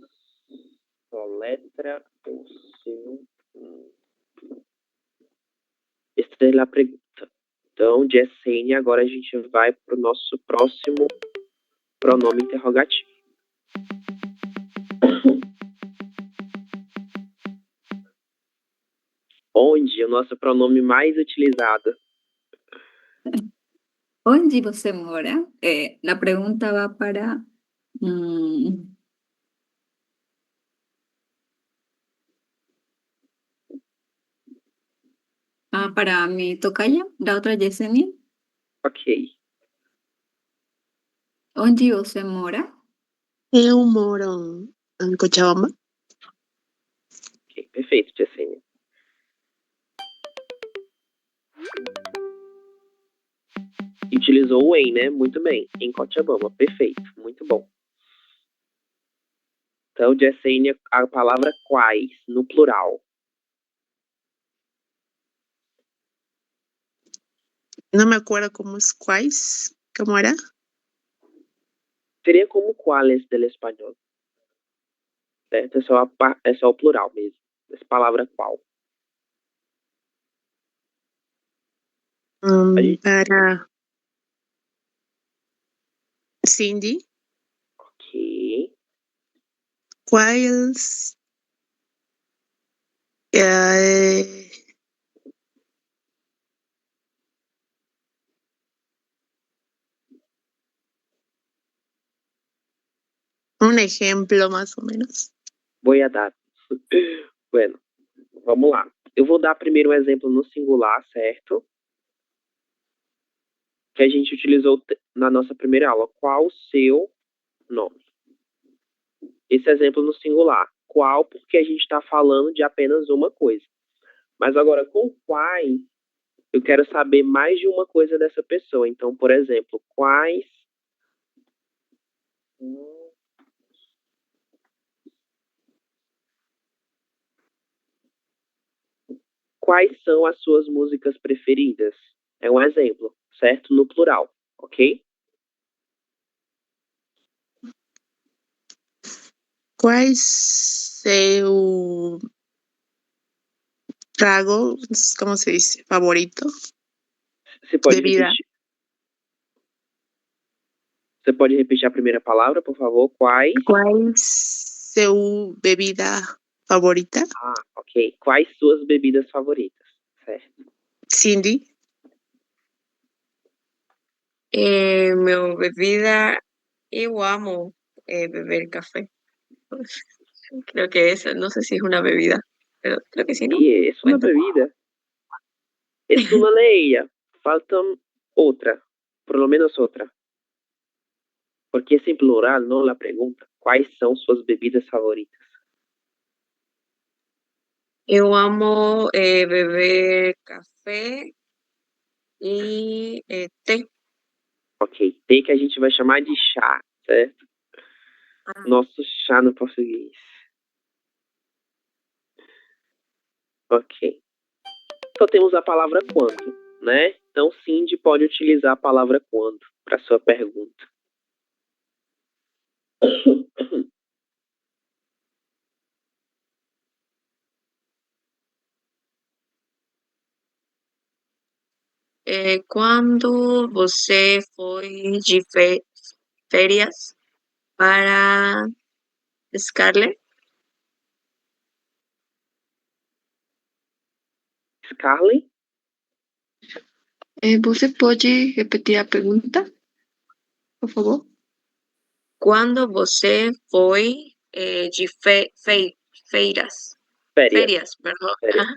soletra o seu nome? Essa é a pergunta. Então, Jessenia, agora a gente vai para o nosso próximo pronome interrogativo. Onde? O nosso pronome mais utilizado. ¿Onde você mora? La pregunta va para... para mi tocaya, la otra Yesenia. Ok. Onde você mora? Eu moro em Cochabamba. Ok, perfeito, Jessenia. Utilizou o em, né? Muito bem. Em Cochabamba. Perfeito. Muito bom. Então, Jessenia, a palavra quais, no plural. Não me acuerdo como es quais. Como era? Seria como quales del espanhol. Certo? É só o plural mesmo. Essa palavra qual. Para Cindy. Ok. Quais un ejemplo más o menos. Vou dar. Bueno, vamos lá. Eu vou dar primeiro um exemplo no singular, certo? Que a gente utilizou na nossa primeira aula. Qual o seu nome? Esse exemplo no singular. Qual, porque a gente está falando de apenas uma coisa. Mas agora, com quais, eu quero saber mais de uma coisa dessa pessoa. Então, por exemplo, quais Quais são as suas músicas preferidas? É um exemplo, certo? No plural, ok? Qual seu trago, como se dice, favorito? Você pode Bebida. repetir? Você pode repetir a primeira palavra, por favor? Quais? Qual seu bebida favorita? Ah, ok. Quais suas bebidas favoritas? Certo. Cindy. Meu bebida, eu amo beber café. Creo que esa, no sé si es una bebida, pero creo que sí, ¿no? E é uma Cuenta. bebida. Es una leia. Falta outra. Por lo menos outra. Porque es en plural, não la pregunta. Quais são suas bebidas favoritas? Eu amo beber café e té. Ok. Tem que a gente vai chamar de chá, certo? Nosso chá no português. Ok. Só temos a palavra quando, né? Então, Cindy pode utilizar a palavra quando para sua pergunta. Quando você foi de férias para Scarlett? Scarlett? ¿Você pode repetir a pergunta, por favor? Quando você foi de feiras? Férias, perdão. Férias.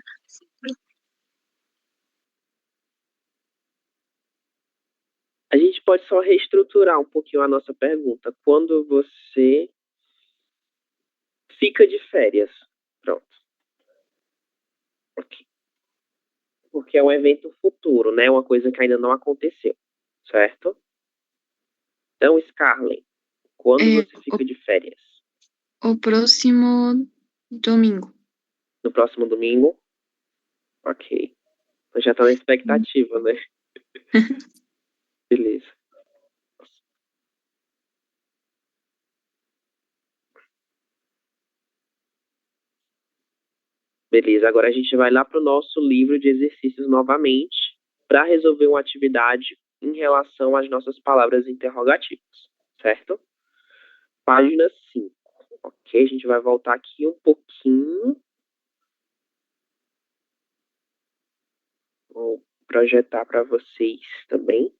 A gente pode só reestruturar um pouquinho a nossa pergunta. Quando você fica de férias? Pronto. Ok. Porque é um evento futuro, né? Uma coisa que ainda não aconteceu, certo? Então, Scarlett, quando você fica de férias? O próximo domingo. No próximo domingo? Ok. Então já tá na expectativa, né? Beleza. Beleza, agora a gente vai lá para o nosso livro de exercícios novamente para resolver uma atividade em relação às nossas palavras interrogativas, certo? Página 5. Ok, a gente vai voltar aqui um pouquinho. Vou projetar para vocês também.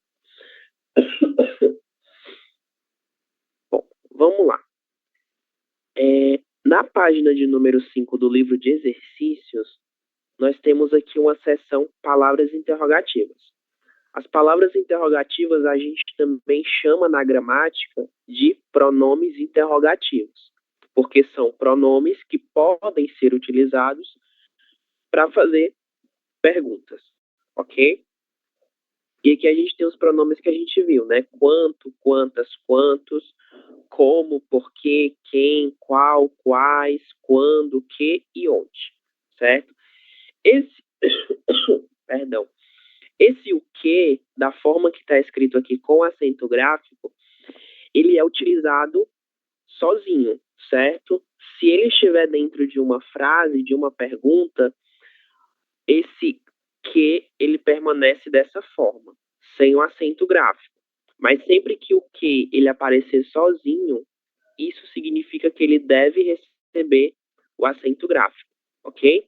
Bom, vamos lá. Na página de número 5 do livro de exercícios, nós temos aqui uma seção palavras interrogativas. As palavras interrogativas a gente também chama na gramática de pronomes interrogativos, porque são pronomes que podem ser utilizados para fazer perguntas, ok? E aqui a gente tem os pronomes que a gente viu, né? Quanto, quantas, quantos, como, porquê, quem, qual, quais, quando, que e onde, certo? Perdão. Esse o que, da forma que está escrito aqui com acento gráfico, ele é utilizado sozinho, certo? Se ele estiver dentro de uma frase, de uma pergunta, esse que, ele permanece dessa forma, sem o acento gráfico. Mas sempre que o que ele aparecer sozinho, isso significa que ele deve receber o acento gráfico, ok?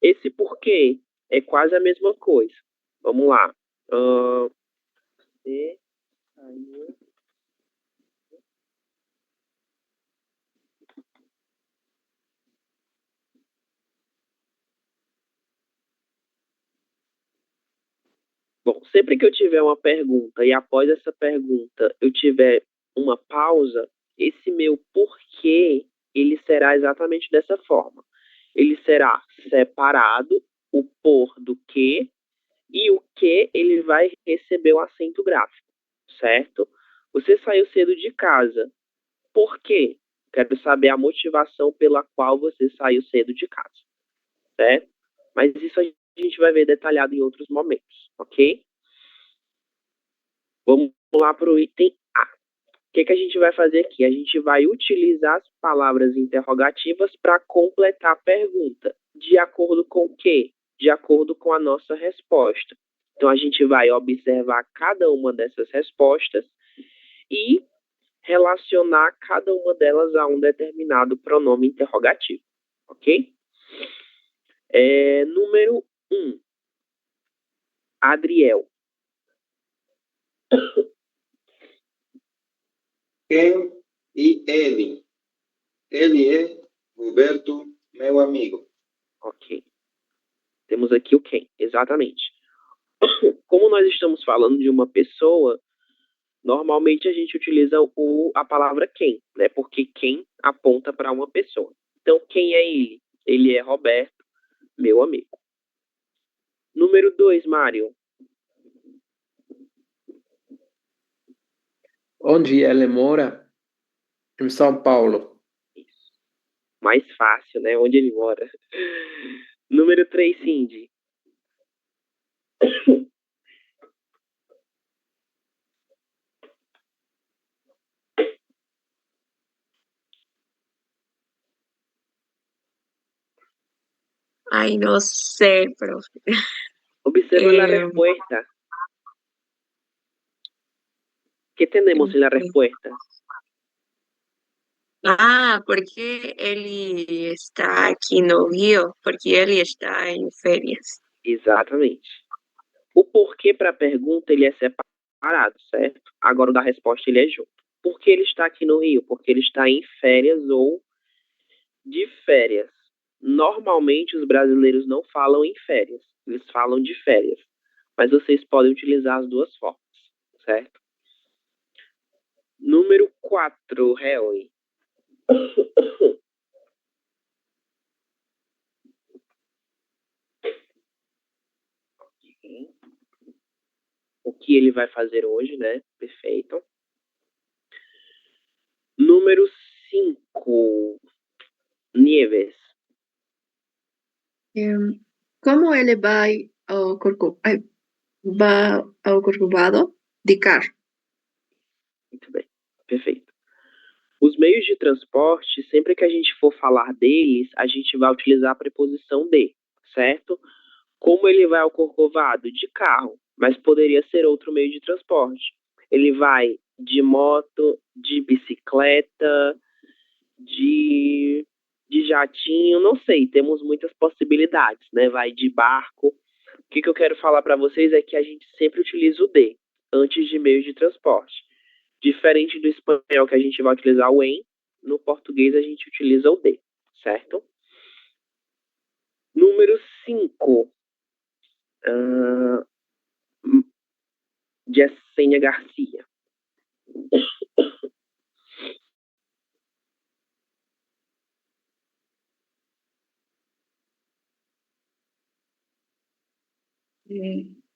Esse porquê é quase a mesma coisa. Vamos lá. Você saiu. Bom, sempre que eu tiver uma pergunta e após essa pergunta eu tiver uma pausa, esse meu porquê, ele será exatamente dessa forma. Ele será separado, o por do que, e o que ele vai receber o acento gráfico, certo? Você saiu cedo de casa. Por quê? Quero saber a motivação pela qual você saiu cedo de casa, certo? Mas isso a gente vai ver detalhado em outros momentos, ok? Vamos lá para o item A. O que a gente vai fazer aqui? A gente vai utilizar as palavras interrogativas para completar a pergunta. De acordo com o quê? De acordo com a nossa resposta. Então, a gente vai observar cada uma dessas respostas e relacionar cada uma delas a um determinado pronome interrogativo, ok? Número 1. Adriel. Quem e ele? Ele é Roberto, meu amigo. Ok. Temos aqui o quem, exatamente. Como nós estamos falando de uma pessoa, normalmente a gente utiliza a palavra quem, né? Porque quem aponta para uma pessoa. Então, quem é ele? Ele é Roberto, meu amigo. Número 2, Mário. Onde ele mora? Em São Paulo. Isso. Mais fácil, né? Onde ele mora. Número 3, Cindy. Ay, no sé, profe. Observa la respuesta. ¿Qué tenemos en la respuesta? Porque ele está aqui no Rio, porque ele está em férias. Exatamente. O porquê para a pergunta ele é separado, certo? Agora o da resposta ele é junto. Por que ele está aqui no Rio? Porque ele está em férias ou de férias. Normalmente os brasileiros não falam em férias, eles falam de férias. Mas vocês podem utilizar as duas formas, certo? Número 4, Harry. O que ele vai fazer hoje, né? Perfeito. Número 5, Nieves. Como ele vai ao Corcovado de carro? Muito bem, perfeito. Os meios de transporte, sempre que a gente for falar deles, a gente vai utilizar a preposição de, certo? Como ele vai ao Corcovado? De carro, mas poderia ser outro meio de transporte. Ele vai de moto, de bicicleta, de jatinho, não sei, temos muitas possibilidades, né? Vai de barco. O que eu quero falar para vocês é que a gente sempre utiliza o de antes de meio de transporte. Diferente do espanhol, que a gente vai utilizar o em, no português a gente utiliza o de, certo? Número 5. Jessênia Garcia.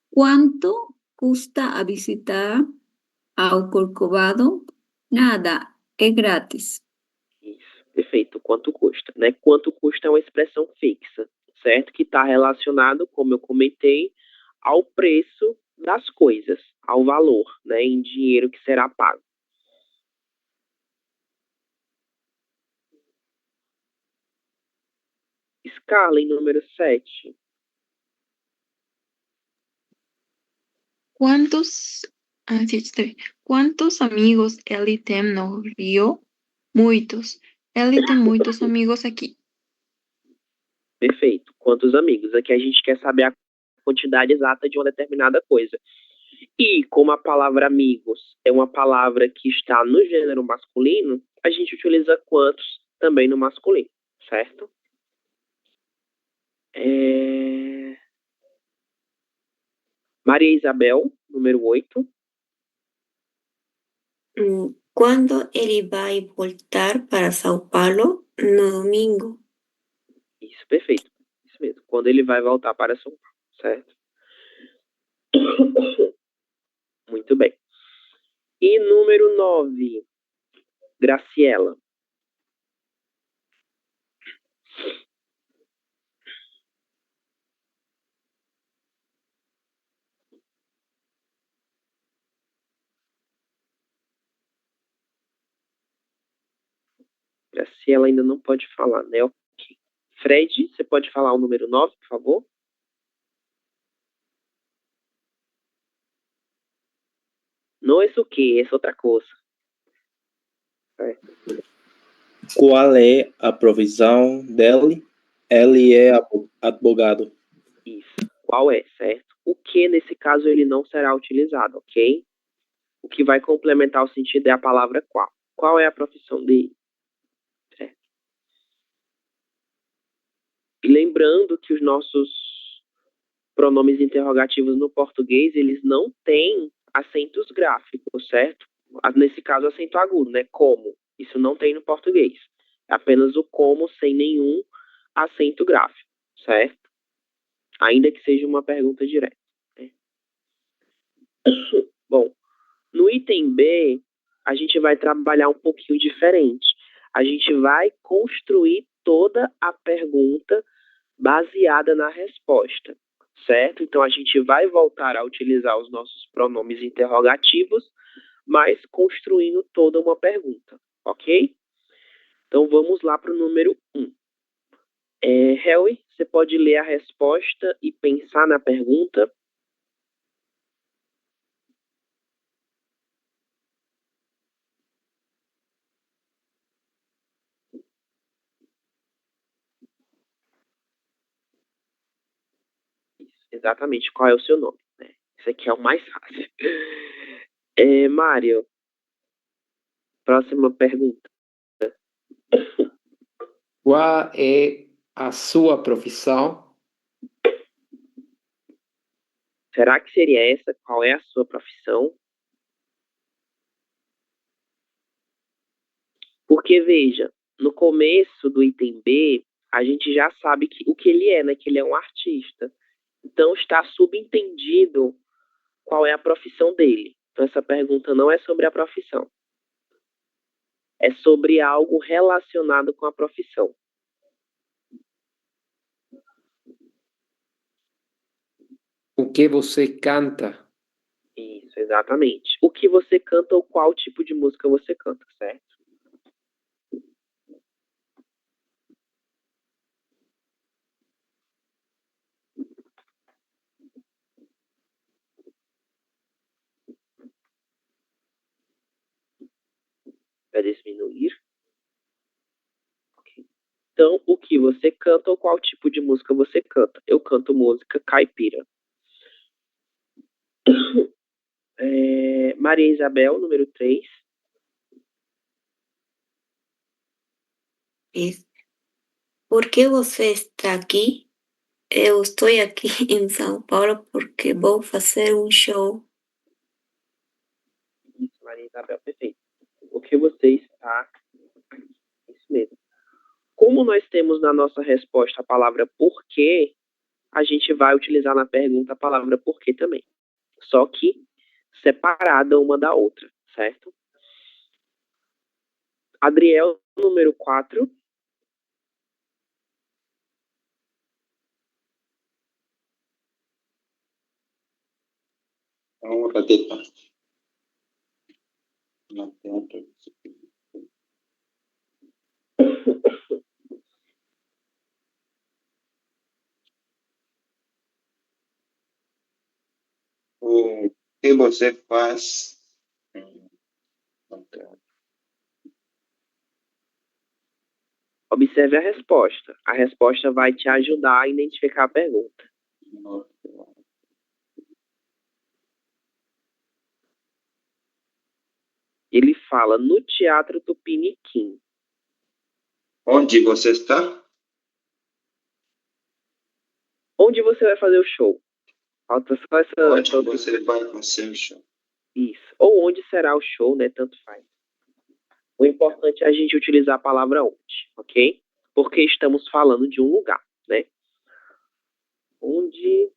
¿Cuánto custa a visitar ao Corcovado? Nada, é grátis. Isso, perfeito. Quanto custa, né? Quanto custa é uma expressão fixa, certo? Que está relacionado, como eu comentei, ao preço das coisas, ao valor, né? Em dinheiro que será pago. Scarlett, número 7. Quantos amigos ele tem no Rio? Muitos. Ele tem muitos amigos aqui. Perfeito. Quantos amigos? Aqui a gente quer saber a quantidade exata de uma determinada coisa. E como a palavra amigos é uma palavra que está no gênero masculino, a gente utiliza quantos também no masculino, certo? Maria Isabel, número 8. Quando ele vai voltar para São Paulo? No domingo. Isso, perfeito. Isso mesmo. Quando ele vai voltar para São Paulo, certo? Muito bem. E número 9, Graciela. Se ela ainda não pode falar, né? Ok. Fred, você pode falar o número 9, por favor? Não é isso aqui, é outra coisa. Qual é a profissão dele? Ele é advogado. Isso. Qual é, certo? O que, nesse caso, ele não será utilizado, ok? O que vai complementar o sentido é a palavra qual. Qual é a profissão dele? Certo? E lembrando que os nossos pronomes interrogativos no português, eles não têm acentos gráficos, certo? Nesse caso, acento agudo, né? Como. Isso não tem no português. É apenas o como sem nenhum acento gráfico, certo? Ainda que seja uma pergunta direta. Né? Bom, no item B, a gente vai trabalhar um pouquinho diferente. A gente vai construir toda a pergunta baseada na resposta, certo? Então, a gente vai voltar a utilizar os nossos pronomes interrogativos, mas construindo toda uma pergunta, ok? Então, vamos lá para o número 1. Harry, você pode ler a resposta e pensar na pergunta? Exatamente, qual é o seu nome? Né? Esse aqui é o mais fácil. Mário, próxima pergunta. Qual é a sua profissão? Será que seria essa? Qual é a sua profissão? Porque, veja, no começo do item B, a gente já sabe o que ele é, né? Que ele é um artista. Então, está subentendido qual é a profissão dele. Então, essa pergunta não é sobre a profissão. É sobre algo relacionado com a profissão. O que você canta? Isso, exatamente. O que você canta ou qual tipo de música você canta, certo? Vai diminuir. Okay. Então, o que você canta ou qual tipo de música você canta? Eu canto música caipira. Maria Isabel, número 3. ¿Por qué você está aqui? Eu estou aqui em São Paulo porque vou fazer um show. Isso, Maria Isabel, perfeito. O que você está... Isso mesmo. Como nós temos na nossa resposta a palavra porquê, a gente vai utilizar na pergunta a palavra porquê também. Só que separada uma da outra, certo? Adriel, número 4. Um ratito. No tengo. O que você faz? Observe a resposta. A resposta vai te ajudar a identificar a pergunta. Ele fala no Teatro Tupiniquim. Onde você está? Onde você vai fazer o show? Falta só essa... Onde você vai fazer o show? Isso. Ou onde será o show, né? Tanto faz. O importante é a gente utilizar a palavra onde, ok? Porque estamos falando de um lugar, né? Onde...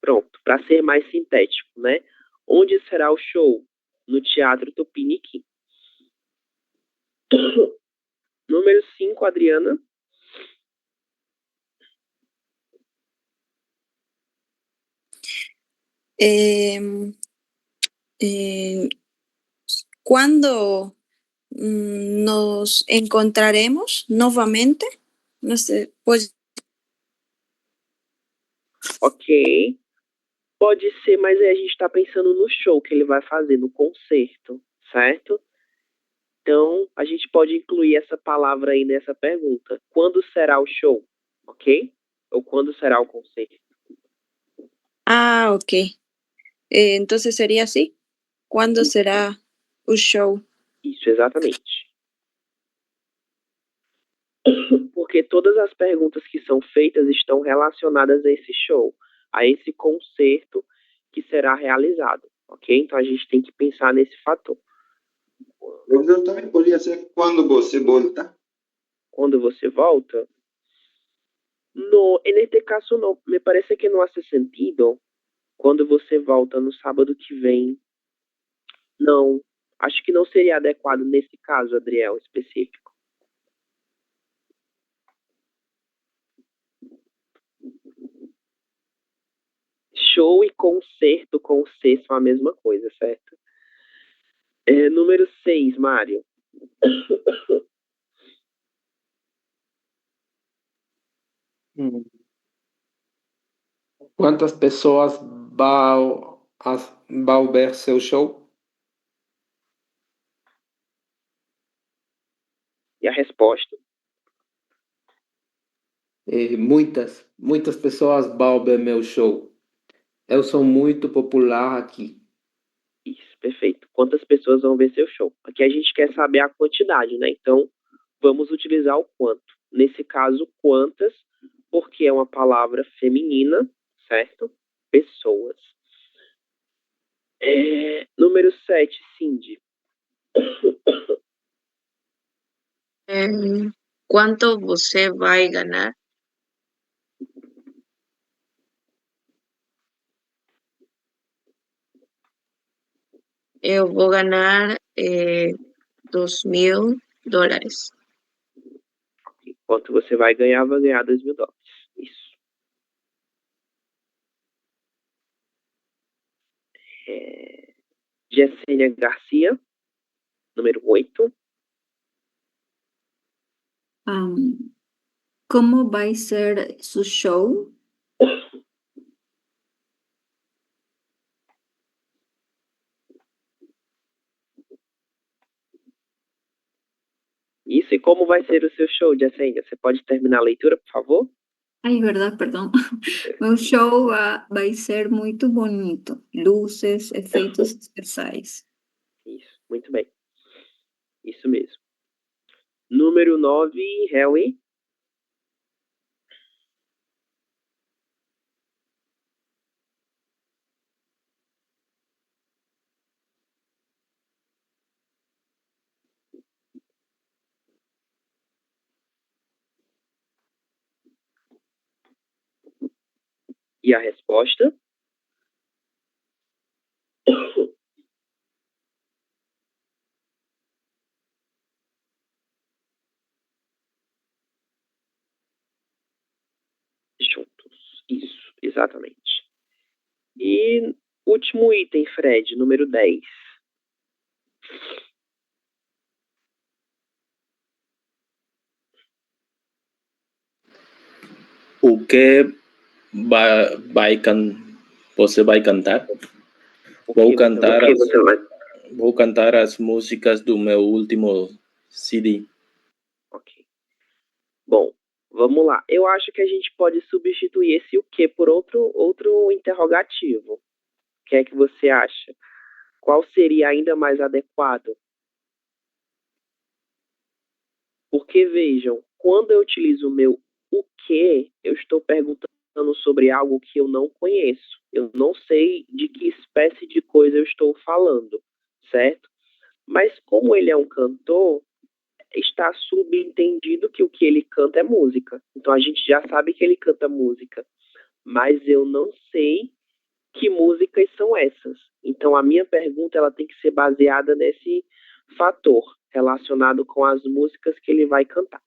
Pronto, para ser mais sintético, né? Onde será o show? No Teatro Tupiniquim. Número 5, Adriana. ¿Cuándo nos encontraremos novamente. No sé, pues Ok. Pode ser, mas aí a gente está pensando no show que ele vai fazer, no concerto, certo? Então, a gente pode incluir essa palavra aí nessa pergunta. Quando será o show? Ok? Ou quando será o concerto? ok. Entonces sería así. ¿Cuándo será el show? Isso, exatamente. Porque todas as perguntas que são feitas estão relacionadas a esse show, a esse concerto que será realizado, ok? Então a gente tem que pensar nesse fator. Professor, também podia ser quando você volta. Quando você volta, no, en este caso no, me parece que não hace sentido quando você volta no sábado que vem. Não, acho que não seria adequado nesse caso, Adriel, específico. Show e concerto com C são a mesma coisa, certo? Número 6, Mário. Quantas pessoas vão ver seu show? E a resposta? Muitas pessoas vão ver meu show. Eu sou muito popular aqui. Isso, perfeito. Quantas pessoas vão ver seu show? Aqui a gente quer saber a quantidade, né? Então, vamos utilizar o quanto. Nesse caso, quantas, porque é uma palavra feminina, certo? Pessoas. Número 7, Cindy. ¿Cuánto você vai ganhar? Eu vou ganhar $2.000. Quanto você vai ganhar $2.000. Isso. Jessênia Garcia, número 8. ¿Cómo va a ser su show? Isso, e como vai ser o seu show, Jessênia? Você pode terminar a leitura, por favor? Ay, verdad, perdón. Mi show va a ser muy bonito. Luces, efeitos especiais. Isso, muito bem. Isso mesmo. Número 9, Harry. E a resposta? Juntos. Isso, exatamente. E último item, Fred, número 10. O que você vai cantar? Vou cantar as músicas do meu último CD. Ok. Bom, vamos lá. Eu acho que a gente pode substituir esse o que por outro interrogativo. O que é que você acha? Qual seria ainda mais adequado? Porque, vejam, quando eu utilizo o meu o que, eu estou perguntando sobre algo que eu não conheço. Eu não sei de que espécie de coisa eu estou falando, certo? Mas como ele é um cantor, está subentendido que o que ele canta é música. Então a gente já sabe que ele canta música. Mas eu não sei que músicas são essas. Então a minha pergunta ela tem que ser baseada nesse fator relacionado com as músicas que ele vai cantar,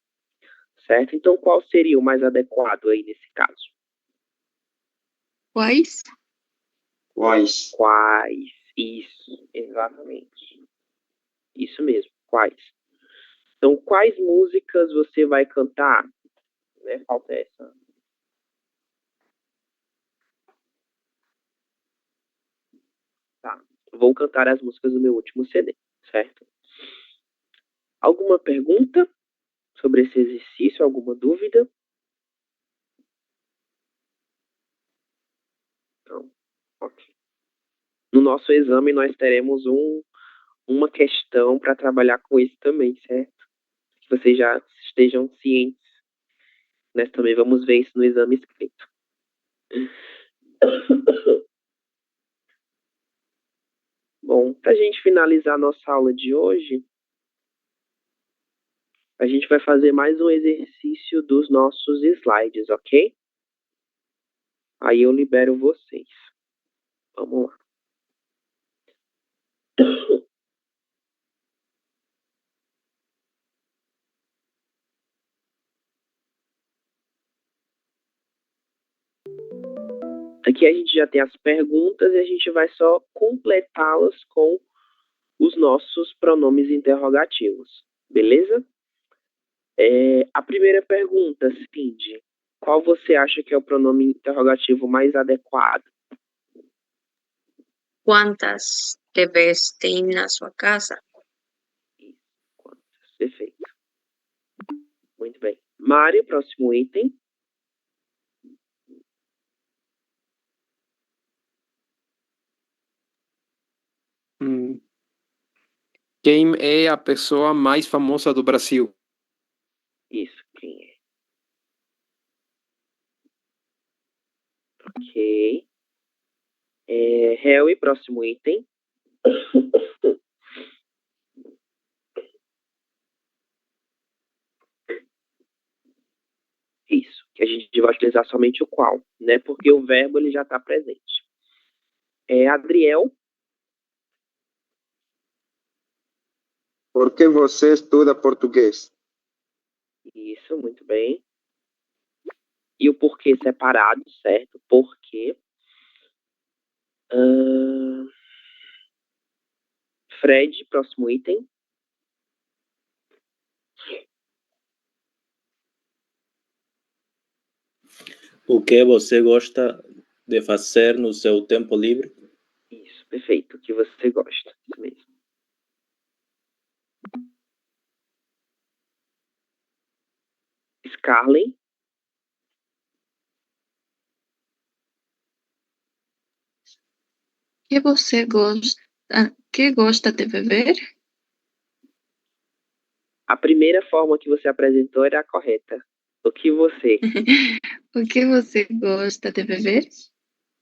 certo? Então qual seria o mais adequado aí nesse caso? Quais? Quais? Isso, exatamente. Isso mesmo, quais? Então, quais músicas você vai cantar? Né? Falta essa. Tá. Vou cantar as músicas do meu último CD, certo? Alguma pergunta sobre esse exercício? Alguma dúvida? Não. Ok. No nosso exame, nós teremos uma questão para trabalhar com isso também, certo? Que vocês já estejam cientes. Nós também vamos ver isso no exame escrito. Bom, para a gente finalizar a nossa aula de hoje, a gente vai fazer mais um exercício dos nossos slides, ok? Aí eu libero vocês. Vamos lá. Aqui a gente já tem as perguntas e a gente vai só completá-las com os nossos pronomes interrogativos, beleza? A primeira pergunta, Cindy, qual você acha que é o pronome interrogativo mais adequado? ¿Cuántas TVs tem na sua casa? Perfeito. Muito bem. Mário, próximo item. Quem é a pessoa mais famosa do Brasil? Isso, quem é? Ok. Harry, próximo item. Isso, que a gente vai utilizar somente o qual, né? Porque o verbo ele já está presente. Adriel. Por que você estuda português? Isso, muito bem. E o porquê separado, certo? Porquê. Fred, próximo item. O que você gosta de fazer no seu tempo livre? Isso, perfeito. O que você gosta, isso mesmo. Scarlett. Que você gosta de beber? A primeira forma que você apresentou era a correta. O que você? O que você gosta de beber?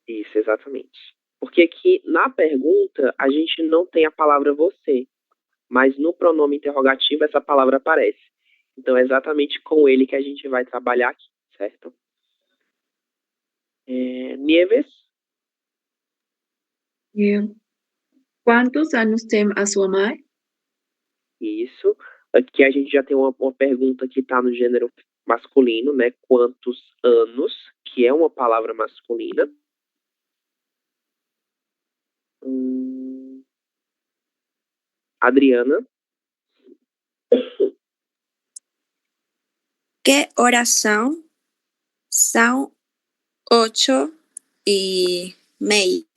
Isso, exatamente. Porque aqui na pergunta a gente não tem a palavra você, mas no pronome interrogativo essa palavra aparece. Então é exatamente com ele que a gente vai trabalhar aqui, certo? Nieves? Quantos anos tem a sua mãe? Isso. Aqui a gente já tem uma pergunta que está no gênero masculino, né? Quantos anos, que é uma palavra masculina. Adriana? Que horas são? São 8:30.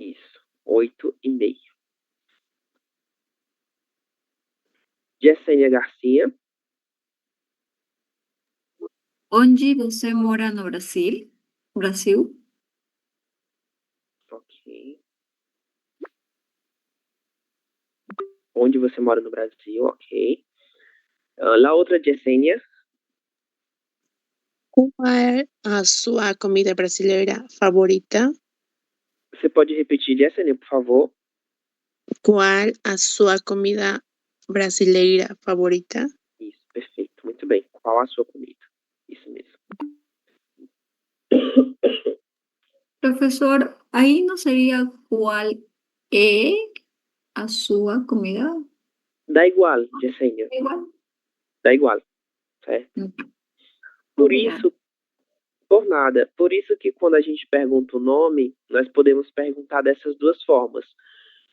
Isso, 8:30. Yesenia Garcia? Onde você mora no Brasil? Brasil? Ok. Onde você mora no Brasil? Ok. La outra, Yesenia? Qual a sua comida brasileira favorita? Você pode repetir, Yesenia, por favor? Qual a sua comida brasileira favorita? Isso, perfeito. Muito bem. Qual a sua comida? Isso mesmo. Professor, aí não seria qual é a sua comida? Dá igual, Yesenia. É igual? Dá igual, certo? Por isso, por nada. Por isso que quando a gente pergunta o nome, nós podemos perguntar dessas duas formas.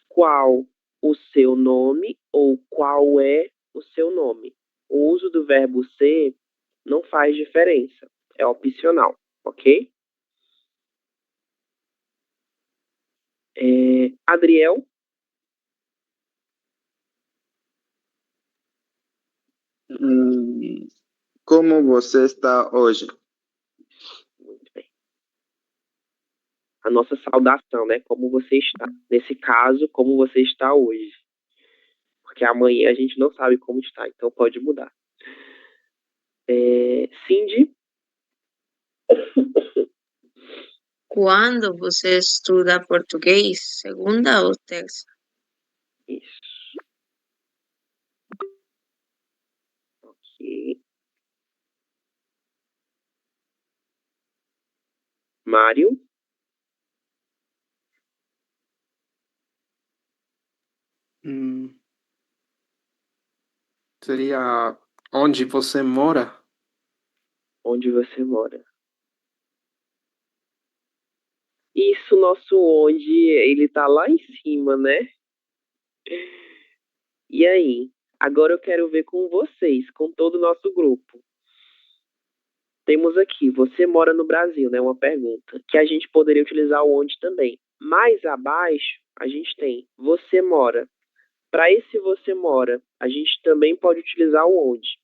Qual o seu nome ou qual é o seu nome. O uso do verbo ser não faz diferença, é opcional, ok? Adriel? Como você está hoje? Muito bem. A nossa saudação, né? Como você está. Nesse caso, como você está hoje. Porque amanhã a gente não sabe como está, então pode mudar. Cindy? Quando você estuda português? Segunda ou terça? Isso. Ok. Mário? Seria onde você mora? Onde você mora? Isso, nosso onde, ele tá lá em cima, né? E aí? Agora eu quero ver com vocês, com todo o nosso grupo. Temos aqui, você mora no Brasil, né? Uma pergunta. Que a gente poderia utilizar o onde também. Mais abaixo, a gente tem você mora. Para esse você mora, a gente também pode utilizar o onde.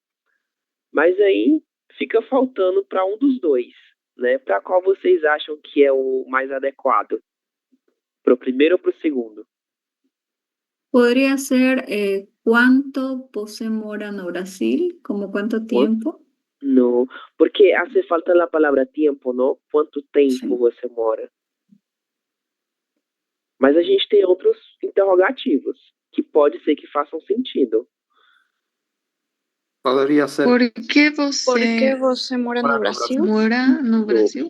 Mas aí fica faltando para um dos dois, né? Para qual vocês acham que é o mais adequado? Para o primeiro ou para o segundo? Podría ser ¿cuánto você mora no Brasil? ¿Como cuánto tiempo? No, porque hace falta la palabra tiempo, ¿no? Quanto tempo você mora? Mas a gente tem outros interrogativos que pode ser que façam sentido. Poderia ser. Por que Por que você você mora no Brasil? mora no Brasil?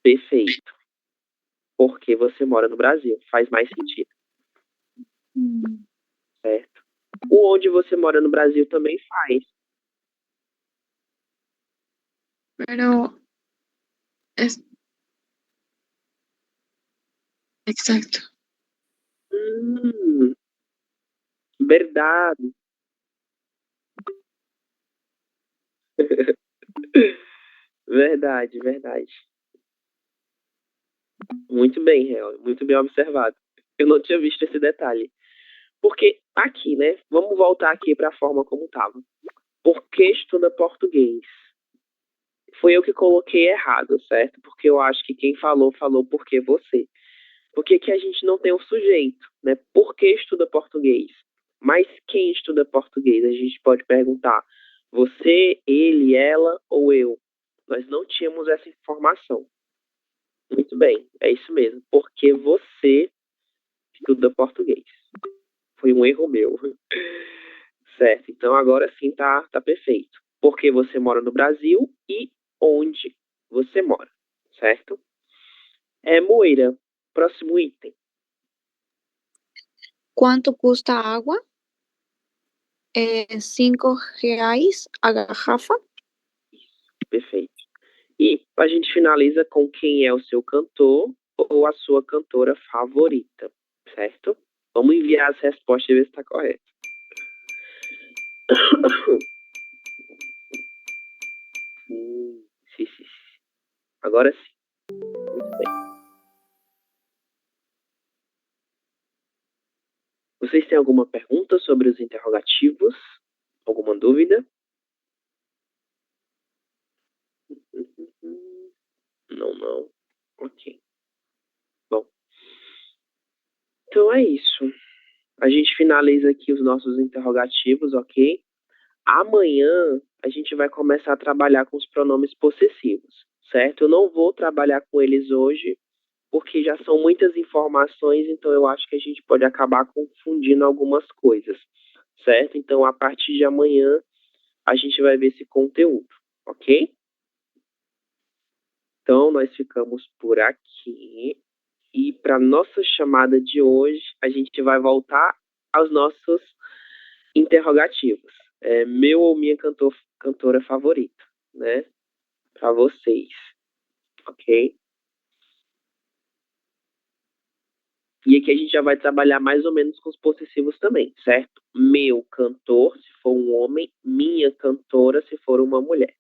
Perfeito. Porque você mora no Brasil. Faz mais sentido. Certo? O onde você mora no Brasil também faz. Pero es exacto. Verdade. Verdade, verdade. Muito bem, Real. Muito bem observado. Eu não tinha visto esse detalhe. Porque aqui, né? Vamos voltar aqui para a forma como estava. Por que estuda português? Foi eu que coloquei errado, certo? Porque eu acho que quem falou, falou porque você. Porque que a gente não tem um sujeito, né? Por que estuda português? Mas quem estuda português? A gente pode perguntar você, ele, ela ou eu. Nós não tínhamos essa informação. Muito bem, é isso mesmo. Porque você estuda português. Foi um erro meu. Certo, então agora sim tá perfeito. Porque você mora no Brasil e onde você mora, certo? Moira, próximo item. Quanto custa a água? R$ 5 a garrafa. Perfeito. E a gente finaliza com quem é o seu cantor ou a sua cantora favorita, certo? Vamos enviar as respostas e ver se está correto. Sim. Agora sim. Muito bem. Vocês têm alguma pergunta sobre os interrogativos? Alguma dúvida? Não. Ok. Bom. Então é isso. A gente finaliza aqui os nossos interrogativos, ok? Amanhã a gente vai começar a trabalhar com os pronomes possessivos, certo? Eu não vou trabalhar com eles hoje, porque já são muitas informações, então eu acho que a gente pode acabar confundindo algumas coisas, certo? Então, a partir de amanhã, a gente vai ver esse conteúdo, ok? Então, nós ficamos por aqui. E para nossa chamada de hoje, a gente vai voltar aos nossos interrogativos. Meu ou minha cantora favorita, né? Para vocês, ok? E aqui a gente já vai trabalhar mais ou menos com os possessivos também, certo? Meu cantor, se for um homem, minha cantora, se for uma mulher.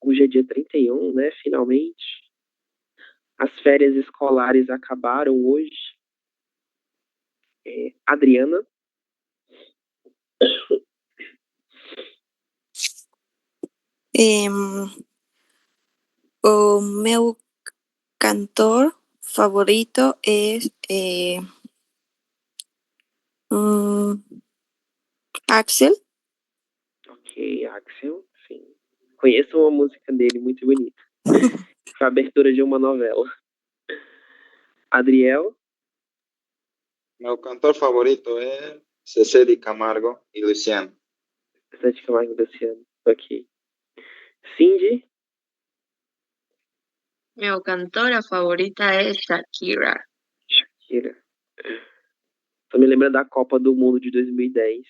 Hoje é dia 31, né? Finalmente. As férias escolares acabaram hoje. Adriana. O meu cantor favorito es Axel. Ok, Axel, sim. Conheço uma música dele muito bonita. Foi a abertura de uma novela. Adriel. Meu cantor favorito é Zezé de Camargo e Luciano. Zezé de Camargo e Luciano. Ok. Cindy. Mi cantora favorita es Shakira. Shakira. Tô me lembrando da Copa do Mundo de 2010.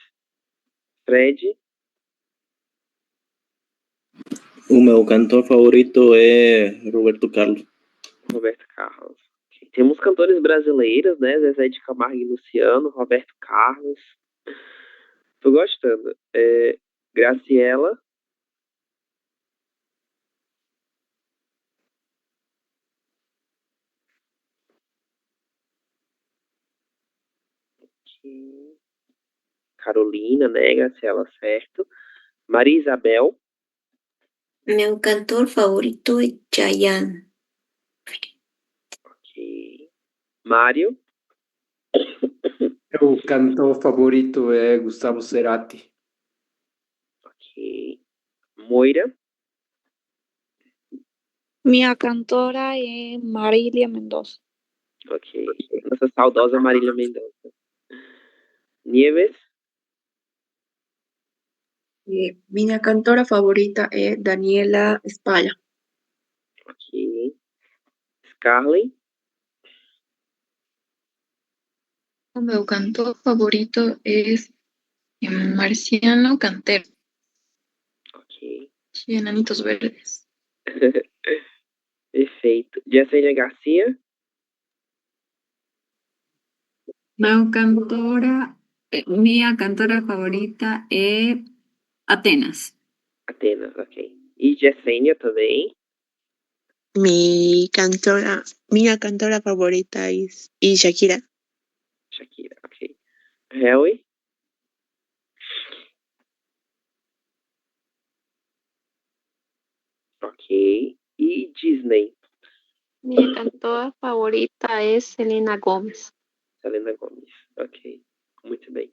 Fred. O meu cantor favorito é Roberto Carlos. Roberto Carlos. Okay. Temos cantores brasileiros, né? Zezé de Camargo e Luciano, Roberto Carlos. Tô gostando. Graciela. Okay. Carolina, né? Graciela, certo. Maria Isabel. Meu cantor favorito é Chayanne. Ok. Mário. Meu cantor favorito é Gustavo Cerati. Ok. Moira. Minha cantora é Marília Mendonça. Ok. Nossa saudosa Marília Mendonça. Nieves. Mi cantora favorita es Daniela Spalla. Ok. Scarlett. O meu cantor favorito es Marciano Cantero. Ok. De Enanitos Verdes. Perfeito. Yesenia Garcia. Minha cantora favorita é Atenas. Atenas, ok. E Yesenia também. Mi cantora favorita es Shakira. Shakira, ok. Harry. Ok. E Disney. Minha cantora favorita é Selena Gomez. Selena Gomez. Ok. Muito bem.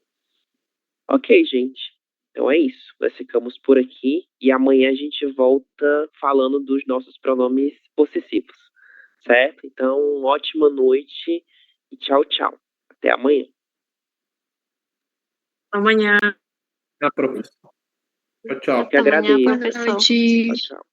Ok, gente. Então é isso. Nós ficamos por aqui e amanhã a gente volta falando dos nossos pronomes possessivos. Certo? Então, ótima noite e tchau, tchau. Até amanhã. Mañana. Até a próxima. Tchau, tchau. Eu que agradeço. Boa noite. Tchau, tchau.